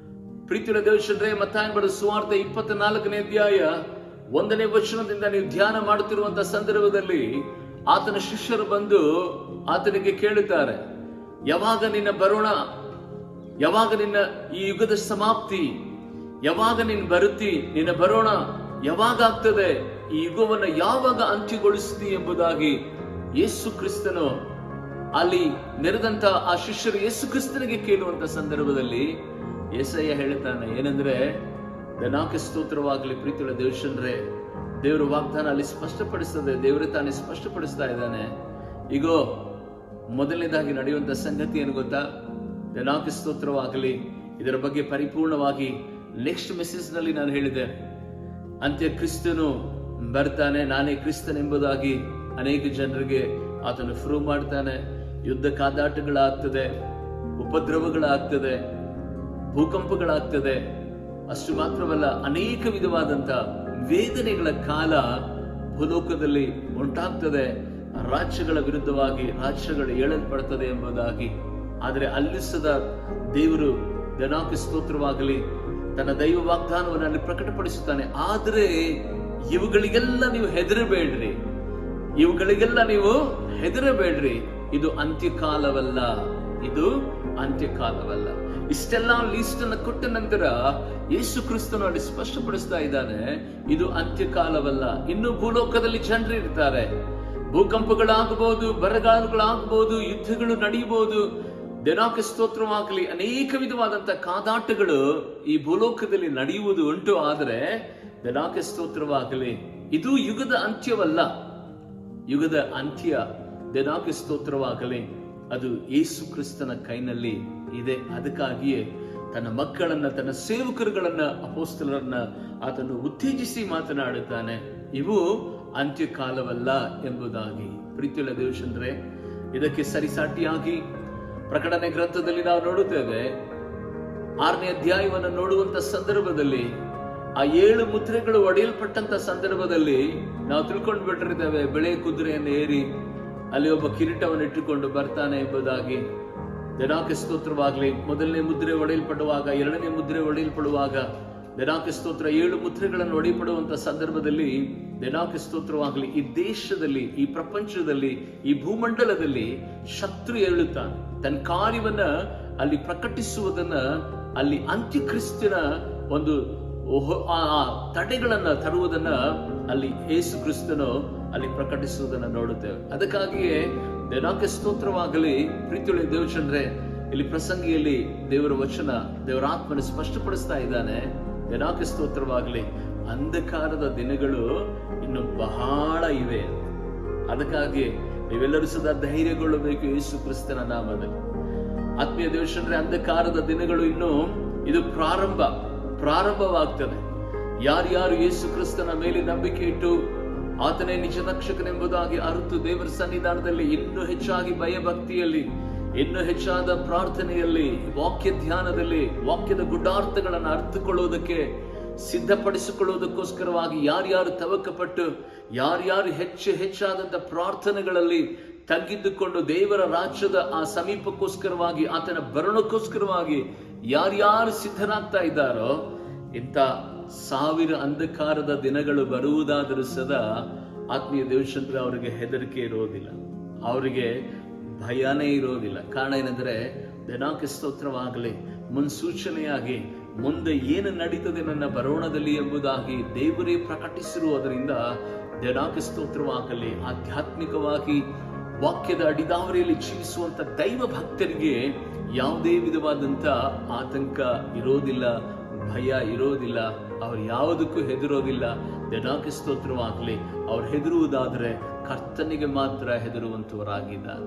ಪ್ರೀತಿಯ ದೇವಜನರೇ, ಮತ್ತಾಯನ ಬರೆದ ಸುವಾರ್ತೆ 24ನೇ ಅಧ್ಯಾಯ 1ನೇ ವಚನದಿಂದ ನೀವು ಧ್ಯಾನ ಮಾಡುತ್ತಿರುವಂತಹ ಸಂದರ್ಭದಲ್ಲಿ ಆತನ ಶಿಷ್ಯರು ಬಂದು ಆತನಿಗೆ ಕೇಳುತ್ತಾರೆ, ಯಾವಾಗ ನಿನ್ನ ಬರೋಣ, ಯಾವಾಗ ನಿನ್ನ ಈ ಯುಗದ ಸಮಾಪ್ತಿ, ಯಾವಾಗ ನೀನು ಬರುತ್ತಿ, ನಿನ್ನ ಬರೋಣ ಯಾವಾಗ ಆಗ್ತದೆ, ಈ ಯುಗವನ್ನು ಯಾವಾಗ ಅಂತ್ಯಗೊಳಿಸ್ತಿ ಎಂಬುದಾಗಿ ಯೇಸು ಕ್ರಿಸ್ತನು ಅಲ್ಲಿ ನೆರೆದಂತ ಆ ಶಿಷ್ಯರು ಯೇಸು ಕ್ರಿಸ್ತನಿಗೆ ಕೇಳುವಂತ ಸಂದರ್ಭದಲ್ಲಿ ಯೆಶಾಯ ಹೇಳ್ತಾನೆ, ಏನಂದ್ರೆ ದನಾಕೆ ಸ್ತೋತ್ರವಾಗಲಿ. ಪ್ರೀತಿಯುಳ್ಳ ದೇವಜನರೇ, ದೇವರ ವಾಗ್ದಾನ ಅಲ್ಲಿ ಸ್ಪಷ್ಟಪಡಿಸ್ತದೆ. ದೇವರೇ ತಾನೇ ಸ್ಪಷ್ಟಪಡಿಸ್ತಾ ಇದ್ದಾನೆ. ಈಗ ಮೊದಲನೇದಾಗಿ ನಡೆಯುವಂತ ಸಂಗತಿ ಏನು ಗೊತ್ತಾ? ದನಾಕೆ ಸ್ತೋತ್ರವಾಗಲಿ. ಇದರ ಬಗ್ಗೆ ಪರಿಪೂರ್ಣವಾಗಿ ನೆಕ್ಸ್ಟ್ ಮೆಸೇಜ್ ನಲ್ಲಿ ನಾನು ಹೇಳಿದೆ. ಅಂತ್ಯ ಕ್ರಿಸ್ತನು ಬರ್ತಾನೆ, ನಾನೇ ಕ್ರಿಸ್ತನ್ ಎಂಬುದಾಗಿ ಅನೇಕ ಜನರಿಗೆ ಆತನು ಪ್ರೂವ್ ಮಾಡ್ತಾನೆ. ಯುದ್ಧ ಕಾದಾಟಗಳಾಗ್ತದೆ, ಉಪದ್ರವಗಳಾಗ್ತದೆ, ಭೂಕಂಪಗಳಾಗ್ತದೆ. ಅಷ್ಟು ಮಾತ್ರವಲ್ಲ, ಅನೇಕ ವಿಧವಾದಂತ ವೇದನೆಗಳ ಕಾಲ ಭೂಲೋಕದಲ್ಲಿ ಉಂಟಾಗ್ತದೆ. ರಾಜ್ಯಗಳ ವಿರುದ್ಧವಾಗಿ ರಾಜ್ಯಗಳು ಏಳಲ್ಪಡ್ತದೆ ಎಂಬುದಾಗಿ. ಆದರೆ ಅಲ್ಲಿ ಸದಾ ದೇವರು ದನಾಕೆ ಸ್ತೋತ್ರವಾಗಲಿ ತನ್ನ ದೈವ ವಾಗ್ದಾನವನ್ನು ಅಲ್ಲಿ ಪ್ರಕಟಪಡಿಸುತ್ತಾನೆ. ಆದರೆ ಇವುಗಳಿಗೆಲ್ಲ ನೀವು ಹೆದರಬೇಡ್ರಿ, ಇವುಗಳಿಗೆಲ್ಲ ನೀವು ಹೆದರಬೇಡ್ರಿ. ಇದು ಅಂತ್ಯಕಾಲವಲ್ಲ, ಇದು ಅಂತ್ಯಕಾಲವಲ್ಲ. ಇಷ್ಟೆಲ್ಲ ಲೀಸ್ಟ್ ಅನ್ನು ಕೊಟ್ಟ ನಂತರ ಯೇಸು ಕ್ರಿಸ್ತನು ಅಲ್ಲಿ ಸ್ಪಷ್ಟಪಡಿಸ್ತಾ ಇದ್ದಾನೆ, ಇದು ಅಂತ್ಯಕಾಲವಲ್ಲ. ಇನ್ನು ಭೂಲೋಕದಲ್ಲಿ ಜನರು ಇರ್ತಾರೆ, ಭೂಕಂಪಗಳಾಗಬಹುದು, ಬರಗಾಲಗಳಾಗಬಹುದು, ಯುದ್ಧಗಳು ನಡೆಯಬಹುದು. ದೇವರಿಗೆ ಸ್ತೋತ್ರವಾಗಲಿ. ಅನೇಕ ವಿಧವಾದಂತ ಕಾದಾಟಗಳು ಈ ಭೂಲೋಕದಲ್ಲಿ ನಡೆಯುವುದು ಉಂಟು. ಆದರೆ ದೇವರಿಗೆ ಸ್ತೋತ್ರವಾಗಲಿ, ಇದು ಯುಗದ ಅಂತ್ಯವಲ್ಲ. ಯುಗದ ಅಂತ್ಯ, ದೇವರಿಗೆ ಸ್ತೋತ್ರವಾಗಲಿ, ಅದು ಯೇಸು ಕ್ರಿಸ್ತನ ಕೈನಲ್ಲಿ ಇದೆ. ಅದಕ್ಕಾಗಿಯೇ ತನ್ನ ಮಕ್ಕಳನ್ನ, ತನ್ನ ಸೇವಕರುಗಳನ್ನ, ಅಪೊಸ್ತಲರನ್ನ ಆತನು ಉತ್ತೇಜಿಸಿ ಮಾತನಾಡುತ್ತಾನೆ, ಇವು ಅಂತ್ಯಕಾಲವಲ್ಲ ಎಂಬುದಾಗಿ. ಪ್ರೀತಿಯುಳ್ಳ ದೇವಜನರೇ, ಇದಕ್ಕೆ ಸರಿಸಾಟಿಯಾಗಿ ಪ್ರಕಟಣೆ ಗ್ರಂಥದಲ್ಲಿ ನಾವು ನೋಡುತ್ತೇವೆ. 6ನೇ ಅಧ್ಯಾಯವನ್ನು ನೋಡುವಂತ ಸಂದರ್ಭದಲ್ಲಿ ಆ 7 ಮುದ್ರೆಗಳು ಒಡೆಯಲ್ಪಟ್ಟಂತ ಸಂದರ್ಭದಲ್ಲಿ ನಾವು ತಿಳ್ಕೊಂಡು ಬಿಟ್ಟಿರ್ತೇವೆ, ಬೆಳೆ ಕುದುರೆಯನ್ನು ಏರಿ ಅಲ್ಲಿ ಒಬ್ಬ ಕಿರೀಟವನ್ನು ಇಟ್ಟುಕೊಂಡು ಬರ್ತಾನೆ ಎಂಬುದಾಗಿ. ದೇವರಿಗೆ ಸ್ತೋತ್ರವಾಗಲಿ. ಮೊದಲನೇ ಮುದ್ರೆ ಒಡೆಯಲ್ಪಡುವಾಗ, 2ನೇ ಮುದ್ರೆ ಒಡೆಯಲ್ಪಡುವಾಗ, ದೇವರಿಗೆ ಸ್ತೋತ್ರ 7 ಮುದ್ರೆಗಳನ್ನು ಒಡೆಯಲ್ಪಡುವಂತ ಸಂದರ್ಭದಲ್ಲಿ ದೇವರಿಗೆ ಸ್ತೋತ್ರವಾಗಲಿ, ಈ ದೇಶದಲ್ಲಿ, ಈ ಪ್ರಪಂಚದಲ್ಲಿ, ಈ ಭೂಮಂಡಲದಲ್ಲಿ ಶತ್ರು ಏಳುತ್ತಾನೆ. ತನ್ನ ಕಾರ್ಯವನ್ನ ಅಲ್ಲಿ ಪ್ರಕಟಿಸುವುದನ್ನ, ಅಲ್ಲಿ ಅಂತ್ಯಕ್ರಿಸ್ತನ ಒಂದು ತಡೆಗಳನ್ನ ತರುವುದನ್ನ ಅಲ್ಲಿ ಯೇಸು ಕ್ರಿಸ್ತನು ಅಲ್ಲಿ ಪ್ರಕಟಿಸುವುದನ್ನು ನೋಡುತ್ತೇವೆ. ಅದಕ್ಕಾಗಿಯೇ ದೇವರಿಗೆ ಸ್ತೋತ್ರವಾಗಲಿ. ಪ್ರೀತಿಯುಳ್ಳ ದೇವಜನರೇ, ಇಲ್ಲಿ ಪ್ರಸಂಗಿಯಲ್ಲಿ ದೇವರ ವಚನ, ದೇವರ ಆತ್ಮನ ಸ್ಪಷ್ಟಪಡಿಸ್ತಾ ಇದ್ದಾನೆ. ದೇವರಿಗೆ ಸ್ತೋತ್ರವಾಗಲಿ. ಅಂಧಕಾರದ ದಿನಗಳು ಇನ್ನು ಬಹಳ ಇವೆ. ಅದಕ್ಕಾಗಿ ನೀವೆಲ್ಲರೂ ಸದಾ ಧೈರ್ಯಗೊಳ್ಳಬೇಕು ಯೇಸು ಕ್ರಿಸ್ತನ ನಾಮದಲ್ಲಿ. ಆತ್ಮೀಯ ದೇವಜನರೇ, ಅಂಧಕಾರದ ದಿನಗಳು ಇನ್ನು ಇದು ಪ್ರಾರಂಭವಾಗ್ತದೆ. ಯಾರ್ಯಾರು ಯೇಸು ಕ್ರಿಸ್ತನ ಮೇಲೆ ನಂಬಿಕೆ ಇಟ್ಟು ಆತನೇ ನಿಜ ರಕ್ಷಕನೆಂಬುದಾಗಿ ಅರಿತು ದೇವರ ಸನ್ನಿಧಾನದಲ್ಲಿ ಇನ್ನೂ ಹೆಚ್ಚಾಗಿ ಭಯಭಕ್ತಿಯಲ್ಲಿ, ಇನ್ನೂ ಹೆಚ್ಚಾದ ಪ್ರಾರ್ಥನೆಯಲ್ಲಿ, ವಾಕ್ಯ ಧ್ಯಾನದಲ್ಲಿ, ವಾಕ್ಯದ ಗುಡ್ಡಾರ್ಥಗಳನ್ನು ಅರ್ಥಕೊಳ್ಳುವುದಕ್ಕೆ ಸಿದ್ಧಪಡಿಸಿಕೊಳ್ಳುವುದಕ್ಕೋಸ್ಕರವಾಗಿ ಯಾರ್ಯಾರು ತವಕಪಟ್ಟು, ಯಾರ್ಯಾರು ಹೆಚ್ಚಾದಂತ ಪ್ರಾರ್ಥನೆಗಳಲ್ಲಿ ತಗ್ಗಿದ್ದುಕೊಂಡು ದೇವರ ರಾಜ್ಯದ ಆ ಸಮೀಪಕ್ಕೋಸ್ಕರವಾಗಿ, ಆತನ ಬರಣಕ್ಕೋಸ್ಕರವಾಗಿ ಯಾರ್ಯಾರು ಸಿದ್ಧರಾಗ್ತಾ ಇದ್ದಾರೋ, ಇಂಥ 1000 ಅಂಧಕಾರದ ದಿನಗಳು ಬರುವುದಾದರೂ ಸದಾ ಆತ್ಮೀಯ ದೇವಜನರೇ, ಅವರಿಗೆ ಹೆದರಿಕೆ ಇರೋದಿಲ್ಲ, ಅವರಿಗೆ ಭಯನೇ ಇರೋದಿಲ್ಲ. ಕಾರಣ ಏನಂದ್ರೆ ದೇವರಿಗೆ ಸ್ತೋತ್ರವಾಗಲಿ, ಮುನ್ಸೂಚನೆಯಾಗಿ ಮುಂದೆ ಏನು ನಡೀತದೆ ನನ್ನ ಬರೋಣದಲ್ಲಿ ಎಂಬುದಾಗಿ ದೇವರೇ ಪ್ರಕಟಿಸಿರುವುದರಿಂದ ದೇವರಿಗೆ ಸ್ತೋತ್ರವಾಗಲಿ. ಆಧ್ಯಾತ್ಮಿಕವಾಗಿ ವಾಕ್ಯದ ಅಡಿದಾವರಿಯಲ್ಲಿ ಜೀವಿಸುವಂತ ದೈವ ಭಕ್ತರಿಗೆ ಯಾವುದೇ ವಿಧವಾದಂತ ಆತಂಕ ಇರೋದಿಲ್ಲ, ಭಯ ಇರೋದಿಲ್ಲ, ಅವರು ಯಾವುದಕ್ಕೂ ಹೆದರೋದಿಲ್ಲ. ದೇವನಾಕ್ಕೆ ಸ್ತೋತ್ರವಾಗಲಿ. ಅವ್ರು ಹೆದರುವುದಾದ್ರೆ ಕರ್ತನಿಗೆ ಮಾತ್ರ ಹೆದರುವಂತವರಾಗಿದ್ದಾರೆ.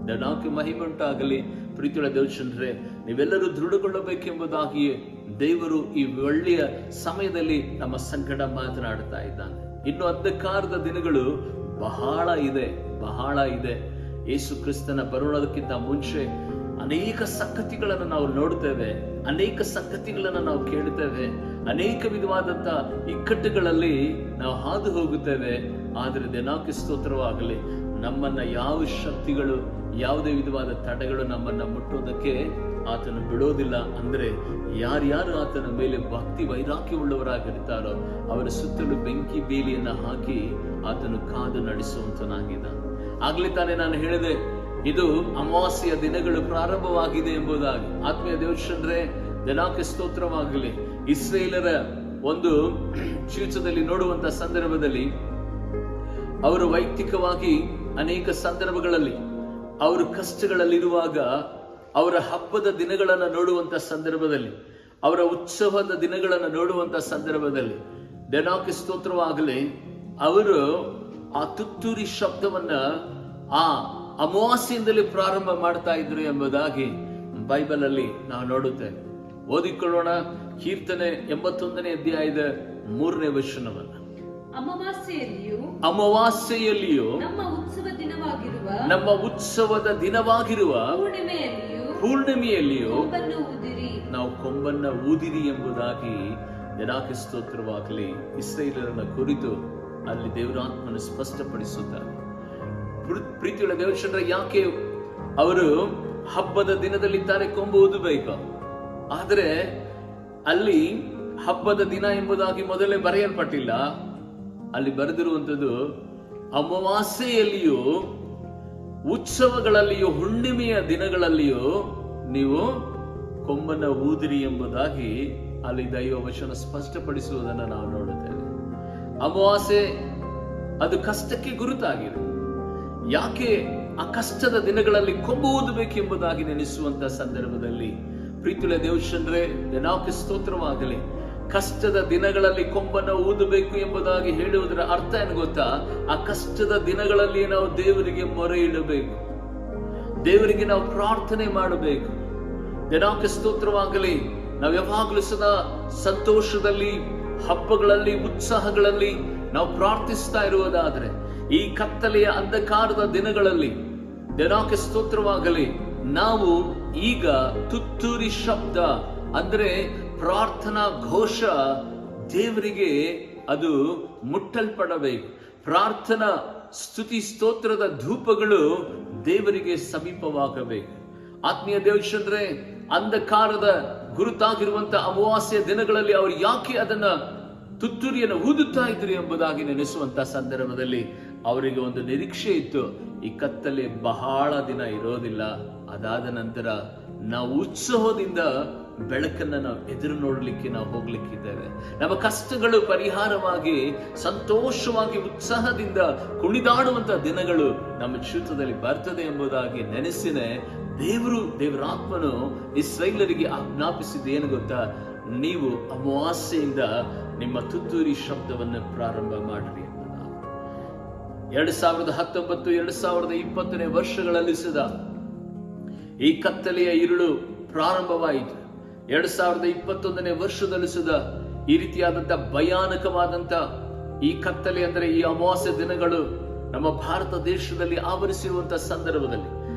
ದೇವನಾಕ್ಕೆ ಮಹಿಮೆ ಉಂಟಾಗಲಿ. ಪ್ರೀತಿಯ ದೇವಚಂದ್ರೇ, ನೀವೆಲ್ಲರೂ ದೃಢಗೊಳ್ಳಬೇಕೆಂಬುದಾಗಿಯೇ ದೇವರು ಈ ಒಳ್ಳೆಯ ಸಮಯದಲ್ಲಿ ನಮ್ಮ ಸಂಗಡ ಮಾತನಾಡ್ತಾ ಇದ್ದಾನೆ. ಇನ್ನು ಅಂಧಕಾರದ ದಿನಗಳು ಬಹಳ ಇದೆ. ಯೇಸು ಕ್ರಿಸ್ತನ ಬರೋದಕ್ಕಿಂತ ಮುಂಚೆ ಅನೇಕ ಸಂಗತಿಗಳನ್ನು ನಾವು ನೋಡ್ತೇವೆ, ಅನೇಕ ಸಂಗತಿಗಳನ್ನು ನಾವು ಕೇಳುತ್ತೇವೆ, ಅನೇಕ ವಿಧವಾದಂತ ಇಕ್ಕಟ್ಟುಗಳಲ್ಲಿ ನಾವು ಹಾದು ಹೋಗುತ್ತೇವೆ. ಆದರೆ ದೇವನಾಕ್ಕೆ ಸ್ತೋತ್ರವಾಗಲಿ, ನಮ್ಮನ್ನ ಯಾವ ಶಕ್ತಿಗಳು, ಯಾವುದೇ ವಿಧವಾದ ತಡೆಗಳು ನಮ್ಮನ್ನ ಮುಟ್ಟೋದಕ್ಕೆ ಆತನು ಬಿಡೋದಿಲ್ಲ. ಅಂದ್ರೆ ಯಾರ್ಯಾರು ಆತನ ಮೇಲೆ ಭಕ್ತಿ ವೈರಾಗ್ಯವುಳ್ಳವರಾಗಿರ್ತಾರೋ ಅವರ ಸುತ್ತಲೂ ಬೆಂಕಿ ಬೇಲಿಯನ್ನ ಹಾಕಿ ಆತನು ಕಾದು ನಡೆಸುವಂತನಾಗಿದ್ದಾನೆ. ಆಗ್ಲೇ ತಾನೇ ನಾನು ಹೇಳಿದೆ, ಇದು ಅಮಾವಾಸ್ಯೆಯ ದಿನಗಳು ಪ್ರಾರಂಭವಾಗಿದೆ ಎಂಬುದಾಗಿ. ಆತ್ಮೀಯ ದೇವಚಂದ್ರೇ, ದೇವನಾಕ್ಕೆ ಸ್ತೋತ್ರವಾಗಲಿ. ಇಸ್ರೇಲರ ಒಂದು ಜೀವಿತದಲ್ಲಿ ನೋಡುವಂತ ಸಂದರ್ಭದಲ್ಲಿ ಅವರು ವೈಯಕ್ತಿಕವಾಗಿ ಅನೇಕ ಸಂದರ್ಭಗಳಲ್ಲಿ ಅವರು ಕಷ್ಟಗಳಲ್ಲಿರುವಾಗ, ಅವರ ಹಬ್ಬದ ದಿನಗಳನ್ನು ನೋಡುವಂತ ಸಂದರ್ಭದಲ್ಲಿ, ಅವರ ಉತ್ಸವದ ದಿನಗಳನ್ನು ನೋಡುವಂತ ಸಂದರ್ಭದಲ್ಲಿ ದೇವನಾಕ್ಕೆ ಸ್ತೋತ್ರವಾಗಲಿ, ಅವರು ಆ ತುತ್ತೂರಿ ಶಬ್ದವನ್ನ ಆ ಅಮಾವಾಸ್ಯೆಯಿಂದಲೇ ಪ್ರಾರಂಭ ಮಾಡ್ತಾ ಇದ್ರು ಎಂಬುದಾಗಿ ಬೈಬಲ್ ಅಲ್ಲಿ ನಾವು ನೋಡುತ್ತೇವೆ. ಓದಿಕೊಳ್ಳೋಣ ಕೀರ್ತನೆ 81ನೇ ಅಧ್ಯಾಯದ 3ನೇ ವಚನವನ್ನ. ಅಮಾವಾಸ್ಯೆಯಲ್ಲಿಯೂ ನಮ್ಮ ಉತ್ಸವದ ದಿನವಾಗಿರುವ ಪೂರ್ಣಿಮೆಯಲ್ಲಿಯೂ ನಾವು ಕೊಂಬನ್ನ ಊದಿರಿ ಎಂಬುದಾಗಿ ದೇವನಾಕ್ಕೆ ಸ್ತೋತ್ರವಾಗಲಿ. ಇಸ್ರಾಯೇಲರನ್ನ ಕುರಿತು ಅಲ್ಲಿ ದೇವರಾತ್ಮನು ಸ್ಪಷ್ಟಪಡಿಸುತ್ತಾರೆ. ಪ್ರೀತಿಯುಳ್ಳ ದೇವಚಂದ್ರ, ಯಾಕೆ ಅವರು ಹಬ್ಬದ ದಿನದಲ್ಲಿ ತಾನೇ ಕೊಂಬು ಊದಬೇಕು? ಆದರೆ ಅಲ್ಲಿ ಹಬ್ಬದ ದಿನ ಎಂಬುದಾಗಿ ಮೊದಲೇ ಬರೆಯಲ್ಪಟ್ಟಿಲ್ಲ. ಅಲ್ಲಿ ಬರೆದಿರುವಂಥದ್ದು ಅಮಾವಾಸ್ಯೆಯಲ್ಲಿಯೂ ಉತ್ಸವಗಳಲ್ಲಿಯೂ ಹುಣ್ಣಿಮೆಯ ದಿನಗಳಲ್ಲಿಯೂ ನೀವು ಕೊಂಬನ್ನ ಊದಿರಿ ಎಂಬುದಾಗಿ ಅಲ್ಲಿ ದೈವ ವಚನ ಸ್ಪಷ್ಟಪಡಿಸುವುದನ್ನು ನಾವು ನೋಡುತ್ತೇವೆ. ಅಮಾವಾಸ್ಯೆ ಅದು ಕಷ್ಟಕ್ಕೆ ಗುರುತಾಗಿದೆ. ಯಾಕೆ ಆ ಕಷ್ಟದ ದಿನಗಳಲ್ಲಿ ಕೊಂಬು ಊದಬೇಕೆಂಬುದಾಗಿ ನೆನೆಸುವಂತ ಸಂದರ್ಭದಲ್ಲಿ ಪ್ರೀತಿಯ ದೇವಚಂದ್ರೇ, ದೇವನಾಕ್ಕೆ ಸ್ತೋತ್ರವಾಗಲಿ. ಕಷ್ಟದ ದಿನಗಳಲ್ಲಿ ಕೊಂಬನ್ನು ಊದಬೇಕು ಎಂಬುದಾಗಿ ಹೇಳುವುದರ ಅರ್ಥ ಏನು ಗೊತ್ತಾ? ಆ ಕಷ್ಟದ ದಿನಗಳಲ್ಲಿ ನಾವು ದೇವರಿಗೆ ಮೊರೆ ಇಡಬೇಕು, ದೇವರಿಗೆ ನಾವು ಪ್ರಾರ್ಥನೆ ಮಾಡಬೇಕು. ದೇವನಾಕ್ಕೆ ಸ್ತೋತ್ರವಾಗಲಿ. ನಾವು ಯಾವಾಗಲೂ ಸದಾ ಸಂತೋಷದಲ್ಲಿ, ಹಬ್ಬಗಳಲ್ಲಿ, ಉತ್ಸಾಹಗಳಲ್ಲಿ ನಾವು ಪ್ರಾರ್ಥಿಸ್ತಾ ಇರುವುದಾದ್ರೆ, ಈ ಕತ್ತಲೆಯ ಅಂಧಕಾರದ ದಿನಗಳಲ್ಲಿ ದೇವನಾಕ್ಕೆ ಸ್ತೋತ್ರವಾಗಲಿ, ನಾವು ಈಗ ತುತ್ತೂರಿ ಶಬ್ದ ಅಂದ್ರೆ ಪ್ರಾರ್ಥನಾ ಘೋಷ ದೇವರಿಗೆ ಅದು ಮುಟ್ಟಲ್ಪಡಬೇಕು. ಪ್ರಾರ್ಥನಾ ಸ್ತುತಿ ಸ್ತೋತ್ರದ ಧೂಪಗಳು ದೇವರಿಗೆ ಸಮೀಪವಾಗಬೇಕು. ಆತ್ಮೀಯ ದೇವಚಂದ್ರೇ, ಅಂಧಕಾರದ ಗುರುತಾಗಿರುವಂತ ಅಮಾವಾಸ್ಯ ದಿನಗಳಲ್ಲಿ ಅವರು ಯಾಕೆ ಅದನ್ನ ತುತ್ತೂರಿಯನ್ನು ಊದುತ್ತಾ ಇದ್ರು ಎಂಬುದಾಗಿ ನೆನೆಸುವಂತ ಸಂದರ್ಭದಲ್ಲಿ ಅವರಿಗೆ ಒಂದು ನಿರೀಕ್ಷೆ ಇತ್ತು. ಈ ಕತ್ತಲೆ ಬಹಳ ದಿನ ಇರೋದಿಲ್ಲ, ಅದಾದ ನಂತರ ನಾವು ಉತ್ಸವದಿಂದ ಬೆಳಕನ್ನ ನಾವು ಎದುರು ನೋಡ್ಲಿಕ್ಕೆ ನಾವು ಹೋಗ್ಲಿಕ್ಕಿದ್ದೇವೆ. ನಮ್ಮ ಕಷ್ಟಗಳು ಪರಿಹಾರವಾಗಿ ಸಂತೋಷವಾಗಿ ಉತ್ಸಾಹದಿಂದ ಕುಣಿದಾಡುವಂತ ದಿನಗಳು ನಮ್ಮ ಜೀವಿತದಲ್ಲಿ ಬರ್ತದೆ ಎಂಬುದಾಗಿ ನೆನೆಸಿನೇ ದೇವರಾತ್ಮನು ಇಸ್ರಾಯೇಲರಿಗೆ ಆಜ್ಞಾಪಿಸಿದ ಏನು ಗೊತ್ತಾ? ನೀವು ಅಮಾವಾಸ್ಯೆಯಿಂದ ನಿಮ್ಮ ತುತ್ತೂರಿ ಶಬ್ದವನ್ನು ಪ್ರಾರಂಭ ಮಾಡಿರಿ ಎಂಬುದಾಗಿ. 2019, 2020ನೇ ವರ್ಷಗಳಲ್ಲಿ ಸದಾ ಈ ಕತ್ತಲೆಯ ഇരുಳು ಪ್ರಾರಂಭವಾಯಿತು. 2021ನೇ ವರ್ಷದಲ್ಲಿ ಸುಧಾ ಈ ರೀತಿಯಾದಂತ ಭಯಾನಕವಾದಂತ ಈ ಕತ್ತಲೆ ಅಂದ್ರೆ ಈ ಅಮಾವಾಸ್ಯ ದಿನಗಳು ನಮ್ಮ ಭಾರತ ದೇಶದಲ್ಲಿ ಆವರಿಸಿರುವಂತ ಸಂದರ್ಭದಲ್ಲಿ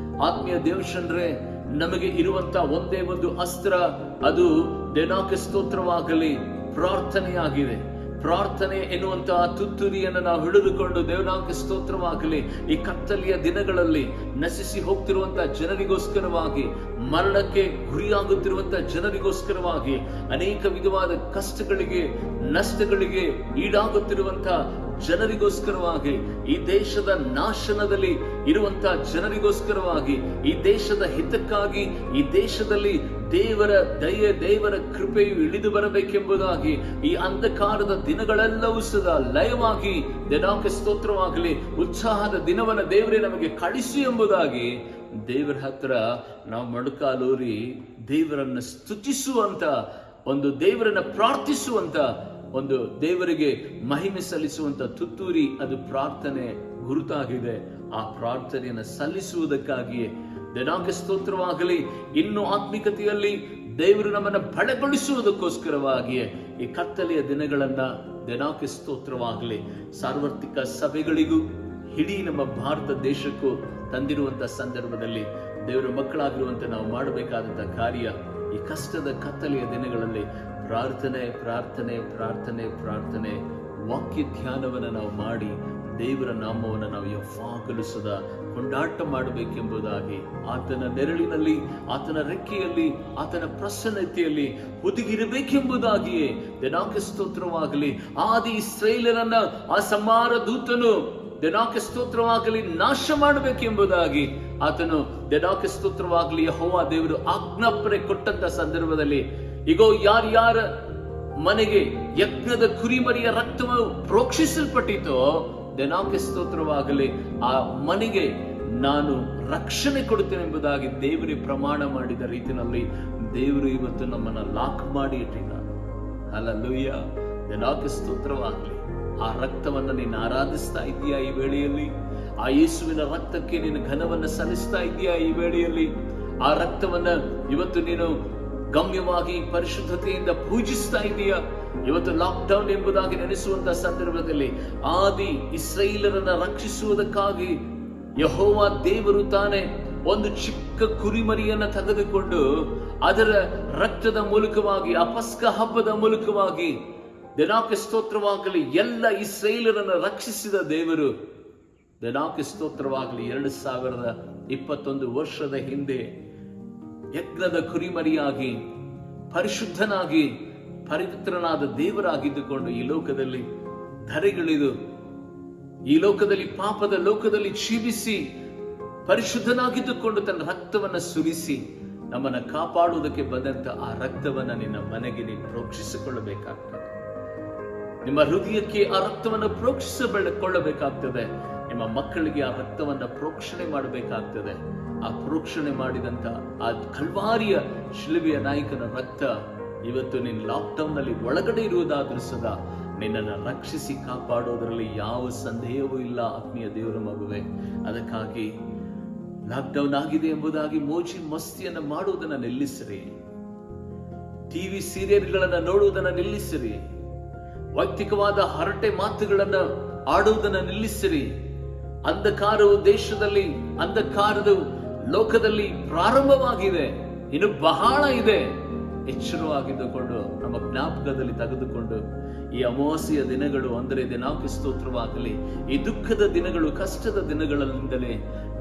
ಆತ್ಮೀಯ ದೇವಚಂದ್ರೇ, ನಮಗೆ ಇರುವಂತ ಒಂದೇ ಒಂದು ಅಸ್ತ್ರ, ಅದು ದೇವನಾಕ್ಕೆ ಸ್ತೋತ್ರವಾಗಲಿ, ಪ್ರಾರ್ಥನೆಯಾಗಿದೆ. ಪ್ರಾರ್ಥನೆ ಎನ್ನುವಂತಹ ತುತ್ತೂರಿಯನ್ನು ನಾವು ಹಿಡಿದುಕೊಂಡು ದೇವನಾಕ್ಕೆ ಸ್ತೋತ್ರವಾಗಲಿ, ಈ ಕತ್ತಲೆಯ ದಿನಗಳಲ್ಲಿ ನಶಿಸಿ ಹೋಗ್ತಿರುವಂತಹ ಜನರಿಗೋಸ್ಕರವಾಗಿ, ಮರಣಕ್ಕೆ ಗುರಿಯಾಗುತ್ತಿರುವಂತಹ ಜನರಿಗೋಸ್ಕರವಾಗಿ, ಅನೇಕ ವಿಧವಾದ ಕಷ್ಟಗಳಿಗೆ ನಷ್ಟಗಳಿಗೆ ಈಡಾಗುತ್ತಿರುವಂತಹ ಜನರಿಗೋಸ್ಕರವಾಗಿ, ಈ ದೇಶದ ನಾಶನದಲ್ಲಿ ಇರುವಂತಹ ಜನರಿಗೋಸ್ಕರವಾಗಿ, ಈ ದೇಶದ ಹಿತಕ್ಕಾಗಿ, ಈ ದೇಶದಲ್ಲಿ ದೇವರ ದಯೆ, ದೇವರ ಕೃಪೆಯು ಇಳಿದು ಬರಬೇಕೆಂಬುದಾಗಿ ಈ ಅಂಧಕಾರದ ದಿನಗಳೆಲ್ಲವೂ ಸದಾ ಲಯವಾಗಿ ದೇವನಾಕ್ಕೆ ಸ್ತೋತ್ರವಾಗಲಿ, ಉತ್ಸಾಹದ ದಿನವನ್ನ ದೇವರೇ ನಮಗೆ ಕಳಿಸಿ ಎಂಬುದಾಗಿ ದೇವರ ಹತ್ರ ನಾವು ಮೊಣಕಾಲೂರಿ ದೇವರನ್ನ ಸ್ತುತಿಸುವಂತ, ಒಂದು ದೇವರನ್ನ ಪ್ರಾರ್ಥಿಸುವಂತ ಒಂದು ದೇವರಿಗೆ ಮಹಿಮೆ ಸಲ್ಲಿಸುವಂತ ತುತ್ತೂರಿ, ಅದು ಪ್ರಾರ್ಥನೆ ಗುರುತಾಗಿದೆ. ಆ ಪ್ರಾರ್ಥನೆಯನ್ನು ಸಲ್ಲಿಸುವುದಕ್ಕಾಗಿಯೇ ದೇವರಿಗೆ ಸ್ತೋತ್ರವಾಗಲಿ. ಇನ್ನು ಆತ್ಮಿಕತೆಯಲ್ಲಿ ದೇವರು ನಮ್ಮನ್ನ ಬಲಗೊಳಿಸುವುದಕ್ಕೋಸ್ಕರವಾಗಿಯೇ ಈ ಕತ್ತಲೆಯ ದಿನಗಳನ್ನ ದೇವರಿಗೆ ಸ್ತೋತ್ರವಾಗಲಿ ಸಾರ್ವತ್ರಿಕ ಸಭೆಗಳಿಗೂ ಇಡೀ ನಮ್ಮ ಭಾರತ ದೇಶಕ್ಕೂ ತಂದಿರುವಂತ ಸಂದರ್ಭದಲ್ಲಿ ದೇವರ ಮಕ್ಕಳಾಗಿರುವಂತೆ ನಾವು ಮಾಡಬೇಕಾದಂತ ಕಾರ್ಯ ಈ ಕಷ್ಟದ ಕತ್ತಲೆಯ ದಿನಗಳಲ್ಲಿ ಪ್ರಾರ್ಥನೆ ಪ್ರಾರ್ಥನೆ ಪ್ರಾರ್ಥನೆ ಪ್ರಾರ್ಥನೆ ವಾಕ್ಯ ಧ್ಯಾನವನ್ನು ನಾವು ಮಾಡಿ ದೇವರ ನಾಮವನ್ನು ನಾವು ಯಾವಾಗಲೂ ಸದಾ ಕೊಂಡಾಟ ಮಾಡಬೇಕೆಂಬುದಾಗಿ, ಆತನ ನೆರಳಿನಲ್ಲಿ, ಆತನ ರೆಕ್ಕೆಯಲ್ಲಿ, ಆತನ ಪ್ರಸನ್ನತೆಯಲ್ಲಿ ಹುದುಗಿರಬೇಕೆಂಬುದಾಗಿಯೇ ದೇವರಿಗೆ ಸ್ತೋತ್ರವಾಗಲಿ. ಆದಿ ಇಸ್ರಾಯೇಲರನ್ನ ಆ ಸಂಹಾರ ದೂತನು ದೇವರಿಗೆ ಸ್ತೋತ್ರವಾಗಲಿ ನಾಶ ಮಾಡಬೇಕೆಂಬುದಾಗಿ ಆತನು ದೇವರಿಗೆ ಸ್ತೋತ್ರವಾಗಲಿ ಯೆಹೋವ ದೇವರು ಆಜ್ಞಾಪನೆ ಕೊಟ್ಟಂತ ಸಂದರ್ಭದಲ್ಲಿ, ಈಗೋ ಯಾರ್ಯಾರ ಮನೆಗೆ ಯಜ್ಞದ ಕುರಿಮರಿಯ ರಕ್ತವು ಪ್ರೋಕ್ಷಿಸಲ್ಪಟ್ಟಿತೋ ದೇವರಿಗೆ ಸ್ತೋತ್ರವಾಗಲಿ ಆ ಮನೆಗೆ ನಾನು ರಕ್ಷಣೆ ಕೊಡುತ್ತೇನೆ ಎಂಬುದಾಗಿ ದೇವರೇ ಪ್ರಮಾಣ ಮಾಡಿದ ರೀತಿಯಲ್ಲಿ ದೇವರು ಇವತ್ತು ನಮ್ಮನ್ನ ಲಾಕ್ ಮಾಡಿ ಇಟ್ಟಿದ್ದಾನೆ. ಹಲ್ಲೆಲೂಯಾ, ದೇವರಿಗೆ ಸ್ತೋತ್ರವಾಗಲಿ. ಆ ರಕ್ತವನ್ನ ನೀನು ಆರಾಧಿಸ್ತಾ ಇದೀಯಾ ಈ ವೇಳೆಯಲ್ಲಿ? ಆ ಯೇಸುವಿನ ರಕ್ತಕ್ಕೆ ನೀನು ಘನವನ್ನ ಸಲ್ಲಿಸ್ತಾ ಇದೀಯಾ ಈ ವೇಳೆಯಲ್ಲಿ? ಆ ರಕ್ತವನ್ನ ಇವತ್ತು ನೀನು ಗಮ್ಯವಾಗಿ ಪರಿಶುದ್ಧತೆಯಿಂದ ಪೂಜಿಸ್ತಾ ಇದೆಯಾ? ಇವತ್ತು ಲಾಕ್ಡೌನ್ ಎಂಬುದಾಗಿ ನೆನೆಸುವಂತಹ ಸಂದರ್ಭದಲ್ಲಿ ಆದಿ ಇಸ್ರಾಯೇಲರನ್ನ ರಕ್ಷಿಸುವುದಕ್ಕಾಗಿ ಯೆಹೋವ ದೇವರು ತಾನೇ ಒಂದು ಚಿಕ್ಕ ಕುರಿಮರಿಯನ್ನ ತೆಗೆದುಕೊಂಡು ಅದರ ರಕ್ತದ ಮೂಲಕವಾಗಿ ಆ ಪಸ್ಕ ಹಬ್ಬದ ಮೂಲಕವಾಗಿ ದೇವರಿಗೆ ಸ್ತೋತ್ರವಾಗಲಿ ಎಲ್ಲ ಇಸ್ರಾಯೇಲರನ್ನ ರಕ್ಷಿಸಿದ ದೇವರು. ದೇವರಿಗೆ ಸ್ತೋತ್ರವಾಗಲಿ. 2021 ವರ್ಷದ ಹಿಂದೆ ಯಜ್ಞದ ಕುರಿಮರಿಯಾಗಿ ಪರಿಶುದ್ಧನಾಗಿ ಪವಿತ್ರನಾದ ದೇವರಾಗಿದ್ದುಕೊಂಡು ಈ ಲೋಕದಲ್ಲಿ ಧರೆಗಿಳಿದು ಈ ಲೋಕದಲ್ಲಿ ಪಾಪದ ಲೋಕದಲ್ಲಿ ಜೀವಿಸಿ ಪರಿಶುದ್ಧನಾಗಿದ್ದುಕೊಂಡು ತನ್ನ ರಕ್ತವನ್ನ ಸುರಿಸಿ ನಮ್ಮನ್ನ ಕಾಪಾಡುವುದಕ್ಕೆ ಬಂದಂತ ಆ ರಕ್ತವನ್ನ ನಿನ್ನ ಮನೆಗೆ ನೀನು ಪ್ರೋಕ್ಷಿಸಿಕೊಳ್ಳಬೇಕಾಗ್ತದೆ. ನಿಮ್ಮ ಹೃದಯಕ್ಕೆ ಆ ರಕ್ತವನ್ನು ಪ್ರೋಕ್ಷಿಸಿಕೊಳ್ಳಬೇಕಾಗ್ತದೆ. ನಿಮ್ಮ ಮಕ್ಕಳಿಗೆ ಆ ರಕ್ತವನ್ನ ಪ್ರೋಕ್ಷಣೆ ಮಾಡಬೇಕಾಗ್ತದೆ. ಆ ಪ್ರೋಕ್ಷಣೆ ಮಾಡಿದಂತ ಆ ಕಲ್ವಾರಿಯ ಶಿಲುಬೆಯ ನಾಯಕನ ರಕ್ತ ಇವತ್ತು ನೀನು ಲಾಕ್ಡೌನ್ ನಲ್ಲಿ ಒಳಗಡೆ ಇರುವುದಾದ್ರೂ ಸದಾ ನಿನ್ನನ್ನು ರಕ್ಷಿಸಿ ಕಾಪಾಡೋದ್ರಲ್ಲಿ ಯಾವ ಸಂದೇಹವೂ ಇಲ್ಲ ಆತ್ಮೀಯ ದೇವರ ಮಗುವೆ. ಅದಕ್ಕಾಗಿ ಲಾಕ್ಡೌನ್ ಆಗಿದೆ ಎಂಬುದಾಗಿ ಮೋಜಿ ಮಸ್ತಿಯನ್ನ ಮಾಡುವುದನ್ನ ನಿಲ್ಲಿಸಿರಿ. ಟಿವಿ ಸೀರಿಯಲ್ಗಳನ್ನ ನೋಡುವುದನ್ನ ನಿಲ್ಲಿಸಿರಿ. ವೈಯಕ್ತಿಕವಾದ ಹರಟೆ ಮಾತುಗಳನ್ನ ಆಡುವುದನ್ನ ನಿಲ್ಲಿಸಿರಿ. ಅಂಧಕಾರವು ದೇಶದಲ್ಲಿ, ಅಂಧಕಾರದ ಲೋಕದಲ್ಲಿ ಪ್ರಾರಂಭವಾಗಿದೆ, ಇನ್ನು ಬಹಳ ಇದೆ. ಎಚ್ಚರವಾಗಿದ್ದುಕೊಂಡು ನಮ್ಮ ಜ್ಞಾಪಕದಲ್ಲಿ ತೆಗೆದುಕೊಂಡು ಈ ಅಮಾವಾಸ್ಯೆಯ ದಿನಗಳು ಅಂದರೆ ದೇವರಿಗೆ ಸ್ತೋತ್ರವಾಗಲಿ, ಈ ದುಃಖದ ದಿನಗಳು, ಕಷ್ಟದ ದಿನಗಳಿಂದಲೇ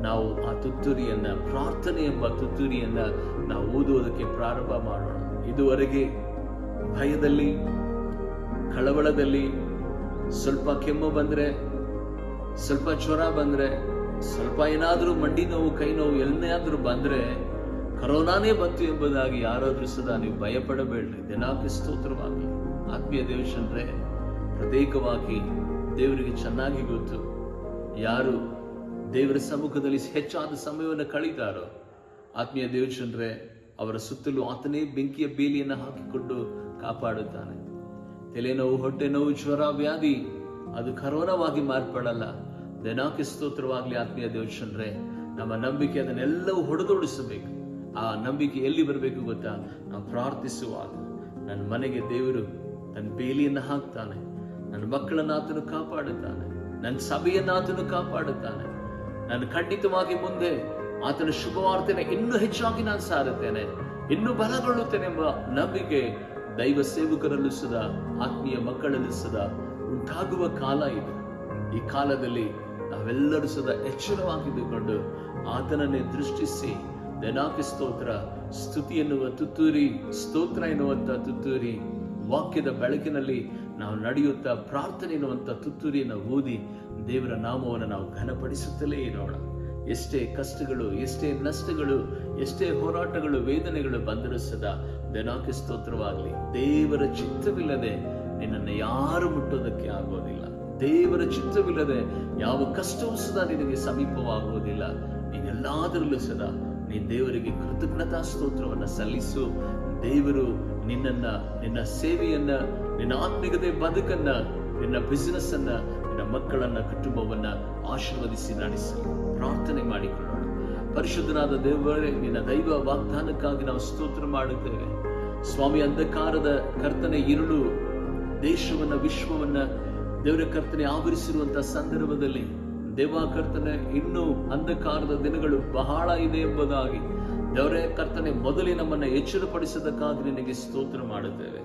ನಾವು ಆ ತುತ್ತೂರಿಯನ್ನ, ಪ್ರಾರ್ಥನೆ ಎಂಬ ತುತ್ತೂರಿಯನ್ನ ನಾವು ಓದುವುದಕ್ಕೆ ಪ್ರಾರಂಭ ಮಾಡೋಣ. ಇದುವರೆಗೆ ಭಯದಲ್ಲಿ, ಕಳವಳದಲ್ಲಿ, ಸ್ವಲ್ಪ ಕೆಮ್ಮು ಬಂದ್ರೆ, ಸ್ವಲ್ಪ ಜ್ವರ ಬಂದ್ರೆ, ಸ್ವಲ್ಪ ಏನಾದ್ರೂ ಮಂಡಿ ನೋವು, ಕೈ ನೋವು ಎಲ್ಲಾದ್ರೂ ಬಂದ್ರೆ ಕರೋನಾನೇ ಬಂತು ಎಂಬುದಾಗಿ ಯಾರಾದ್ರೂ ಸದಾ ನೀವು ಭಯಪಡಬೇಡ್ರಿ. ದೇವರಿಗೆ ಸ್ತೋತ್ರವಾಗಲಿ. ಆತ್ಮೀಯ ದೇವಶನ್ರೆ, ಪ್ರತ್ಯೇಕವಾಗಿ ದೇವರಿಗೆ ಚೆನ್ನಾಗಿ ಗೊತ್ತು ಯಾರು ದೇವರ ಸಮ್ಮುಖದಲ್ಲಿ ಹೆಚ್ಚಾದ ಸಮಯವನ್ನು ಕಳೀತಾರೋ. ಆತ್ಮೀಯ ದೇವಶನ್ರೆ, ಅವರ ಸುತ್ತಲೂ ಆತನೇ ಬೆಂಕಿಯ ಬೇಲಿಯನ್ನು ಹಾಕಿಕೊಂಡು ಕಾಪಾಡುತ್ತಾನೆ. ತಲೆನೋವು, ಹೊಟ್ಟೆ ನೋವು, ಜ್ವರ, ವ್ಯಾಧಿ ಅದು ಕರೋನಾವಾಗಿ ಮಾರ್ಪಡಲ್ಲ. ದೇವರಿಗೆ ಸ್ತೋತ್ರವಾಗಲಿ. ಆತ್ಮೀಯ ದೇವಶನ್ರೆ, ನಮ್ಮ ನಂಬಿಕೆ ಅದನ್ನೆಲ್ಲವೂ ಹೊಡೆದೋಡಿಸಬೇಕು. ಆ ನಂಬಿಕೆ ಎಲ್ಲಿ ಬರಬೇಕು ಗೊತ್ತಾ? ನಾವು ಪ್ರಾರ್ಥಿಸುವಾಗ ನನ್ನ ಮನೆಗೆ ದೇವರು ತನ್ನ ಬೇಲಿಯನ್ನು ಹಾಕ್ತಾನೆ, ನನ್ನ ಮಕ್ಕಳನ್ನ ಆತನು ಕಾಪಾಡುತ್ತಾನೆ, ನನ್ನ ಸಭೆಯನ್ನ ಆತನು ಕಾಪಾಡುತ್ತಾನೆ. ನಾನು ಖಂಡಿತವಾಗಿ ಮುಂದೆ ಆತನ ಶುಭವಾರ್ತೆನ ಇನ್ನೂ ಹೆಚ್ಚಾಗಿ ನಾನು ಸಾರುತ್ತೇನೆ, ಇನ್ನೂ ಬಲಗೊಳ್ಳುತ್ತೇನೆ ಎಂಬ ನಂಬಿಕೆ ದೈವ ಸೇವಕರಲ್ಲೂ ಸದಾ, ಆತ್ಮೀಯ ಮಕ್ಕಳಲ್ಲೂ ಸದಾ ಉಂಟಾಗುವ ಕಾಲ ಇದು. ಈ ಕಾಲದಲ್ಲಿ ನಾವೆಲ್ಲರೂ ಸದಾ ಎಚ್ಚರವಾಗಿದ್ದುಕೊಂಡು ಆತನನ್ನೇ ದೃಷ್ಟಿಸಿ ದೇವರಿಗೆ ಸ್ತೋತ್ರ, ಸ್ತುತಿ ಎನ್ನುವ ತುತ್ತೂರಿ, ಸ್ತೋತ್ರ ಎನ್ನುವಂತ ತುತ್ತೂರಿ, ವಾಕ್ಯದ ಬೆಳಕಿನಲ್ಲಿ ನಾವು ನಡೆಯುತ್ತಾ ಪ್ರಾರ್ಥನೆ ಎನ್ನುವಂತ ತುತ್ತೂರಿಯನ್ನು ಓದಿ ದೇವರ ನಾಮವನ್ನು ನಾವು ಘನಪಡಿಸುತ್ತಲೇ ಇರೋಣ. ಎಷ್ಟೇ ಕಷ್ಟಗಳು, ಎಷ್ಟೇ ನಷ್ಟಗಳು, ಎಷ್ಟೇ ಹೋರಾಟಗಳು, ವೇದನೆಗಳು ಬಂದರೂ ಸದಾ ದೇವರಿಗೆ ಸ್ತೋತ್ರವಾಗಲಿ. ದೇವರ ಚಿತ್ತವಿಲ್ಲದೆ ನಿನ್ನನ್ನು ಯಾರು ಮುಟ್ಟೋದಕ್ಕೆ ಆಗೋದಿಲ್ಲ. ದೇವರ ಚಿತ್ತವಿಲ್ಲದೆ ಯಾವ ಕಷ್ಟವೂ ಸದಾ ನಿನಗೆ ಸಮೀಪವಾಗುವುದಿಲ್ಲ. ನೀನೆಲ್ಲಾದರಲ್ಲೂ ಸದಾ ನೀ ನೀನ್ ದೇವರಿಗೆ ಕೃತಜ್ಞತಾ ಸ್ತೋತ್ರವನ್ನ ಸಲ್ಲಿಸು. ದೇವರು ನಿನ್ನ ಸೇವೆಯನ್ನ, ನಿನ್ನ ಆತ್ಮಿಕತೆ ಬದುಕನ್ನ, ನಿನ್ನ ಬಿಸಿನೆಸ್ ಅನ್ನ, ನಿನ್ನ ಮಕ್ಕಳನ್ನ, ಕುಟುಂಬವನ್ನ ಆಶೀರ್ವದಿಸಿ ನಡೆಸಲಿ ಪ್ರಾರ್ಥನೆ ಮಾಡಿಕೊಳ್ಳೋಣ. ಪರಿಶುದ್ಧನಾದ ದೇವರೇ, ನಿನ್ನ ದೈವ ವಾಗ್ದಾನಕ್ಕಾಗಿ ನಾವು ಸ್ತೋತ್ರ ಮಾಡುತ್ತೇವೆ ಸ್ವಾಮಿ. ಅಂಧಕಾರದ ಕರ್ತನೆ ഇരുಳು ದೇಶವನ್ನ, ವಿಶ್ವವನ್ನ ದೇವರ ಕರ್ತನೆ ಆವರಿಸಿರುವಂತಹ ಸಂದರ್ಭದಲ್ಲಿ ದೇವ ಕರ್ತನೆ, ಇನ್ನೂ ಅಂಧಕಾರದ ದಿನಗಳು ಬಹಳ ಇದೆ ಎಂಬುದಾಗಿ ದೇವರೇ ಕರ್ತನೆ ಮೊದಲೇ ನಮ್ಮನ್ನ ಎಚ್ಚರಪಡಿಸದಕ್ಕಾಗಿ ನಿನಗೆ ಸ್ತೋತ್ರ ಮಾಡುತ್ತೇವೆ.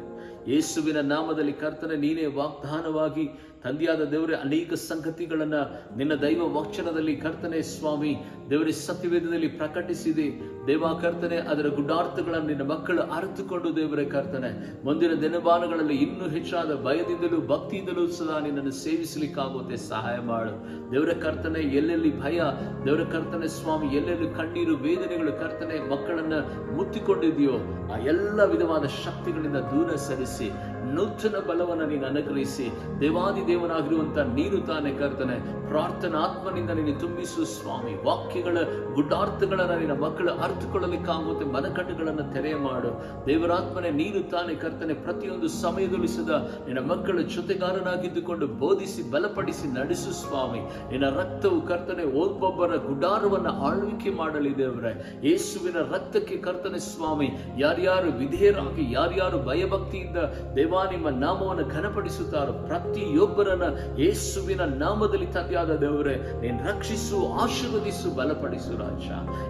ಯೇಸುವಿನ ನಾಮದಲ್ಲಿ ಕರ್ತನೆ, ನೀನೇ ವಾಗ್ದಾನವಾಗಿ ತಂದೆಯಾದ ದೇವರೇ ಅನೇಕ ಸಂಗತಿಗಳನ್ನ ನಿನ್ನ ದೈವ ವಾಕ್ಯದಲ್ಲಿ ಕರ್ತನೆ ಸ್ವಾಮಿ ದೇವರೇ ಸತ್ಯವೇದದಲ್ಲಿ ಪ್ರಕಟಿಸಿದೆ. ದೇವ ಕರ್ತನೆ, ಅದರ ಗುಡಾರ್ಥಗಳನ್ನು ನಿನ್ನ ಮಕ್ಕಳು ಅರಿತುಕೊಂಡು ದೇವರೇ ಕರ್ತನೆ, ಮುಂದಿನ ದಿನಮಾನಗಳಲ್ಲಿ ಇನ್ನೂ ಹೆಚ್ಚಾದ ಭಯದಿಂದಲೂ ಭಕ್ತಿಯಿಂದಲೂ ಸದಾ ನಿನ್ನನ್ನು ಸೇವಿಸಲಿಕ್ಕಾಗುತ್ತೆ ಸಹಾಯ ಮಾಡು. ದೇವರ ಕರ್ತನೆ, ಎಲ್ಲೆಲ್ಲಿ ಭಯ ದೇವರ ಕರ್ತನೆ ಸ್ವಾಮಿ, ಎಲ್ಲೆಲ್ಲಿ ಕಣ್ಣೀರು ವೇದನೆಗಳು ಕರ್ತನೆ ಮಕ್ಕಳನ್ನ ಮುತ್ತಿಕೊಂಡಿದೆಯೋ ಆ ಎಲ್ಲ ವಿಧವಾದ ಶಕ್ತಿಗಳಿಂದ ದೂರ ಸರಿಸಿ ನೂತನ ಬಲವನ್ನು ನೀನು ಅನುಗ್ರಹಿಸಿ ದೇವಾದಿ ದೇವನಾಗಿರುವಂತ ನೀನು ತಾನೇ ಕರ್ತನೆ ಪ್ರಾರ್ಥನಾತ್ಮನಿಂದ ನೀನು ತುಂಬಿಸು ಸ್ವಾಮಿ. ವಾಕ್ಯಗಳ ಗುಡ್ಡಾರ್ಥಗಳನ್ನ ನಿನ್ನ ಮಕ್ಕಳು ಅರ್ಥಕೊಳ್ಳಲಿಕ್ಕಾಗುತ್ತೆ ಮನಕಣ್ಣುಗಳನ್ನು ತೆರೆ ಮಾಡು. ದೇವರಾತ್ಮನೆ, ನೀನು ತಾನೇ ಕರ್ತನೆ ಪ್ರತಿಯೊಂದು ಸಮಯದಲ್ಲೂ ಸದಾ ನಿನ್ನ ಮಕ್ಕಳ ಜೊತೆಗಾರನಾಗಿದ್ದುಕೊಂಡು ಬೋಧಿಸಿ ಬಲಪಡಿಸಿ ನಡೆಸು ಸ್ವಾಮಿ. ನಿನ್ನ ರಕ್ತವು ಕರ್ತನೆ ಒಬ್ಬೊಬ್ಬರ ಗುಡಾರವನ್ನ ಆಳ್ವಿಕೆ ಮಾಡಲಿ ದೇವರೇ. ಯೇಸುವಿನ ರಕ್ತಕ್ಕೆ ಕರ್ತನೆ ಸ್ವಾಮಿ, ಯಾರ್ಯಾರು ವಿಧೇಯರಾಗಿ ಯಾರ್ಯಾರು ಭಯಭಕ್ತಿಯಿಂದ ದೇವಾ ನಿಮ್ಮ ನಾಮವನ್ನು ಘನಪಡಿಸುತ್ತಾರೋ ಪ್ರತಿಯೊಬ್ಬರನ್ನ ಯೇಸುವಿನ ನಾಮದಲ್ಲಿ ತಂದೆಯಾದ ದೇವರೇ ನೀನು ರಕ್ಷಿಸು, ಆಶೀರ್ವದಿಸು, ಬಲಪಡಿಸು ರಾಜ.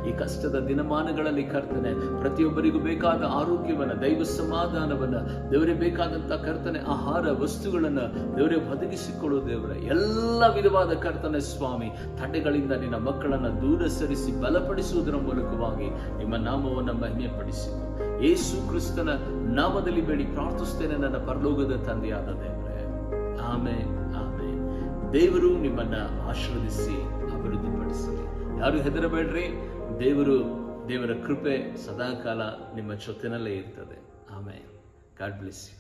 ಈ ಕಷ್ಟದ ದಿನಮಾನಗಳಲ್ಲಿ ಕರ್ತನೆ ಪ್ರತಿಯೊಬ್ಬರಿಗೂ ಬೇಕಾದ ಆರೋಗ್ಯವನ್ನ, ದೈವ ಸಮಾಧಾನವನ್ನ ದೇವರೇ ಬೇಕಾದಂತ ಕರ್ತನೆ ಆಹಾರ ವಸ್ತುಗಳನ್ನ ದೇವರೇ ಒದಗಿಸಿಕೊಳ್ಳು ದೇವರೇ. ಎಲ್ಲ ವಿಧವಾದ ಕರ್ತನೆ ಸ್ವಾಮಿ ತಡೆಗಳಿಂದ ನಿನ್ನ ಮಕ್ಕಳನ್ನ ದೂರ ಸರಿಸಿ ಬಲಪಡಿಸುವುದರ ಮೂಲಕವಾಗಿ ನಿಮ್ಮ ನಾಮವನ್ನು ಮಹಿಮೆಪಡಿಸಿ ಯೇಸು ಕ್ರಿಸ್ತನ ನಾಮದಲ್ಲಿ ಬೇಡಿ ಪ್ರಾರ್ಥಿಸ್ತೇನೆ ನನ್ನ ಪರಲೋಕದ ತಂದೆಯಾದ ದೇವರೇ, ಆಮೆನ್, ಆಮೆನ್. ದೇವರು ನಿಮ್ಮನ್ನ ಆಶೀರ್ವದಿಸಿ ಅಭಿವೃದ್ಧಿಪಡಿಸಲಿ. ಯಾರು ಹೆದರಬೇಡ್ರಿ, ದೇವರ ಕೃಪೆ ಸದಾಕಾಲ ನಿಮ್ಮ ಜೊತೆನಲ್ಲೇ ಇರ್ತದೆ. ಆಮೆನ್. God bless you.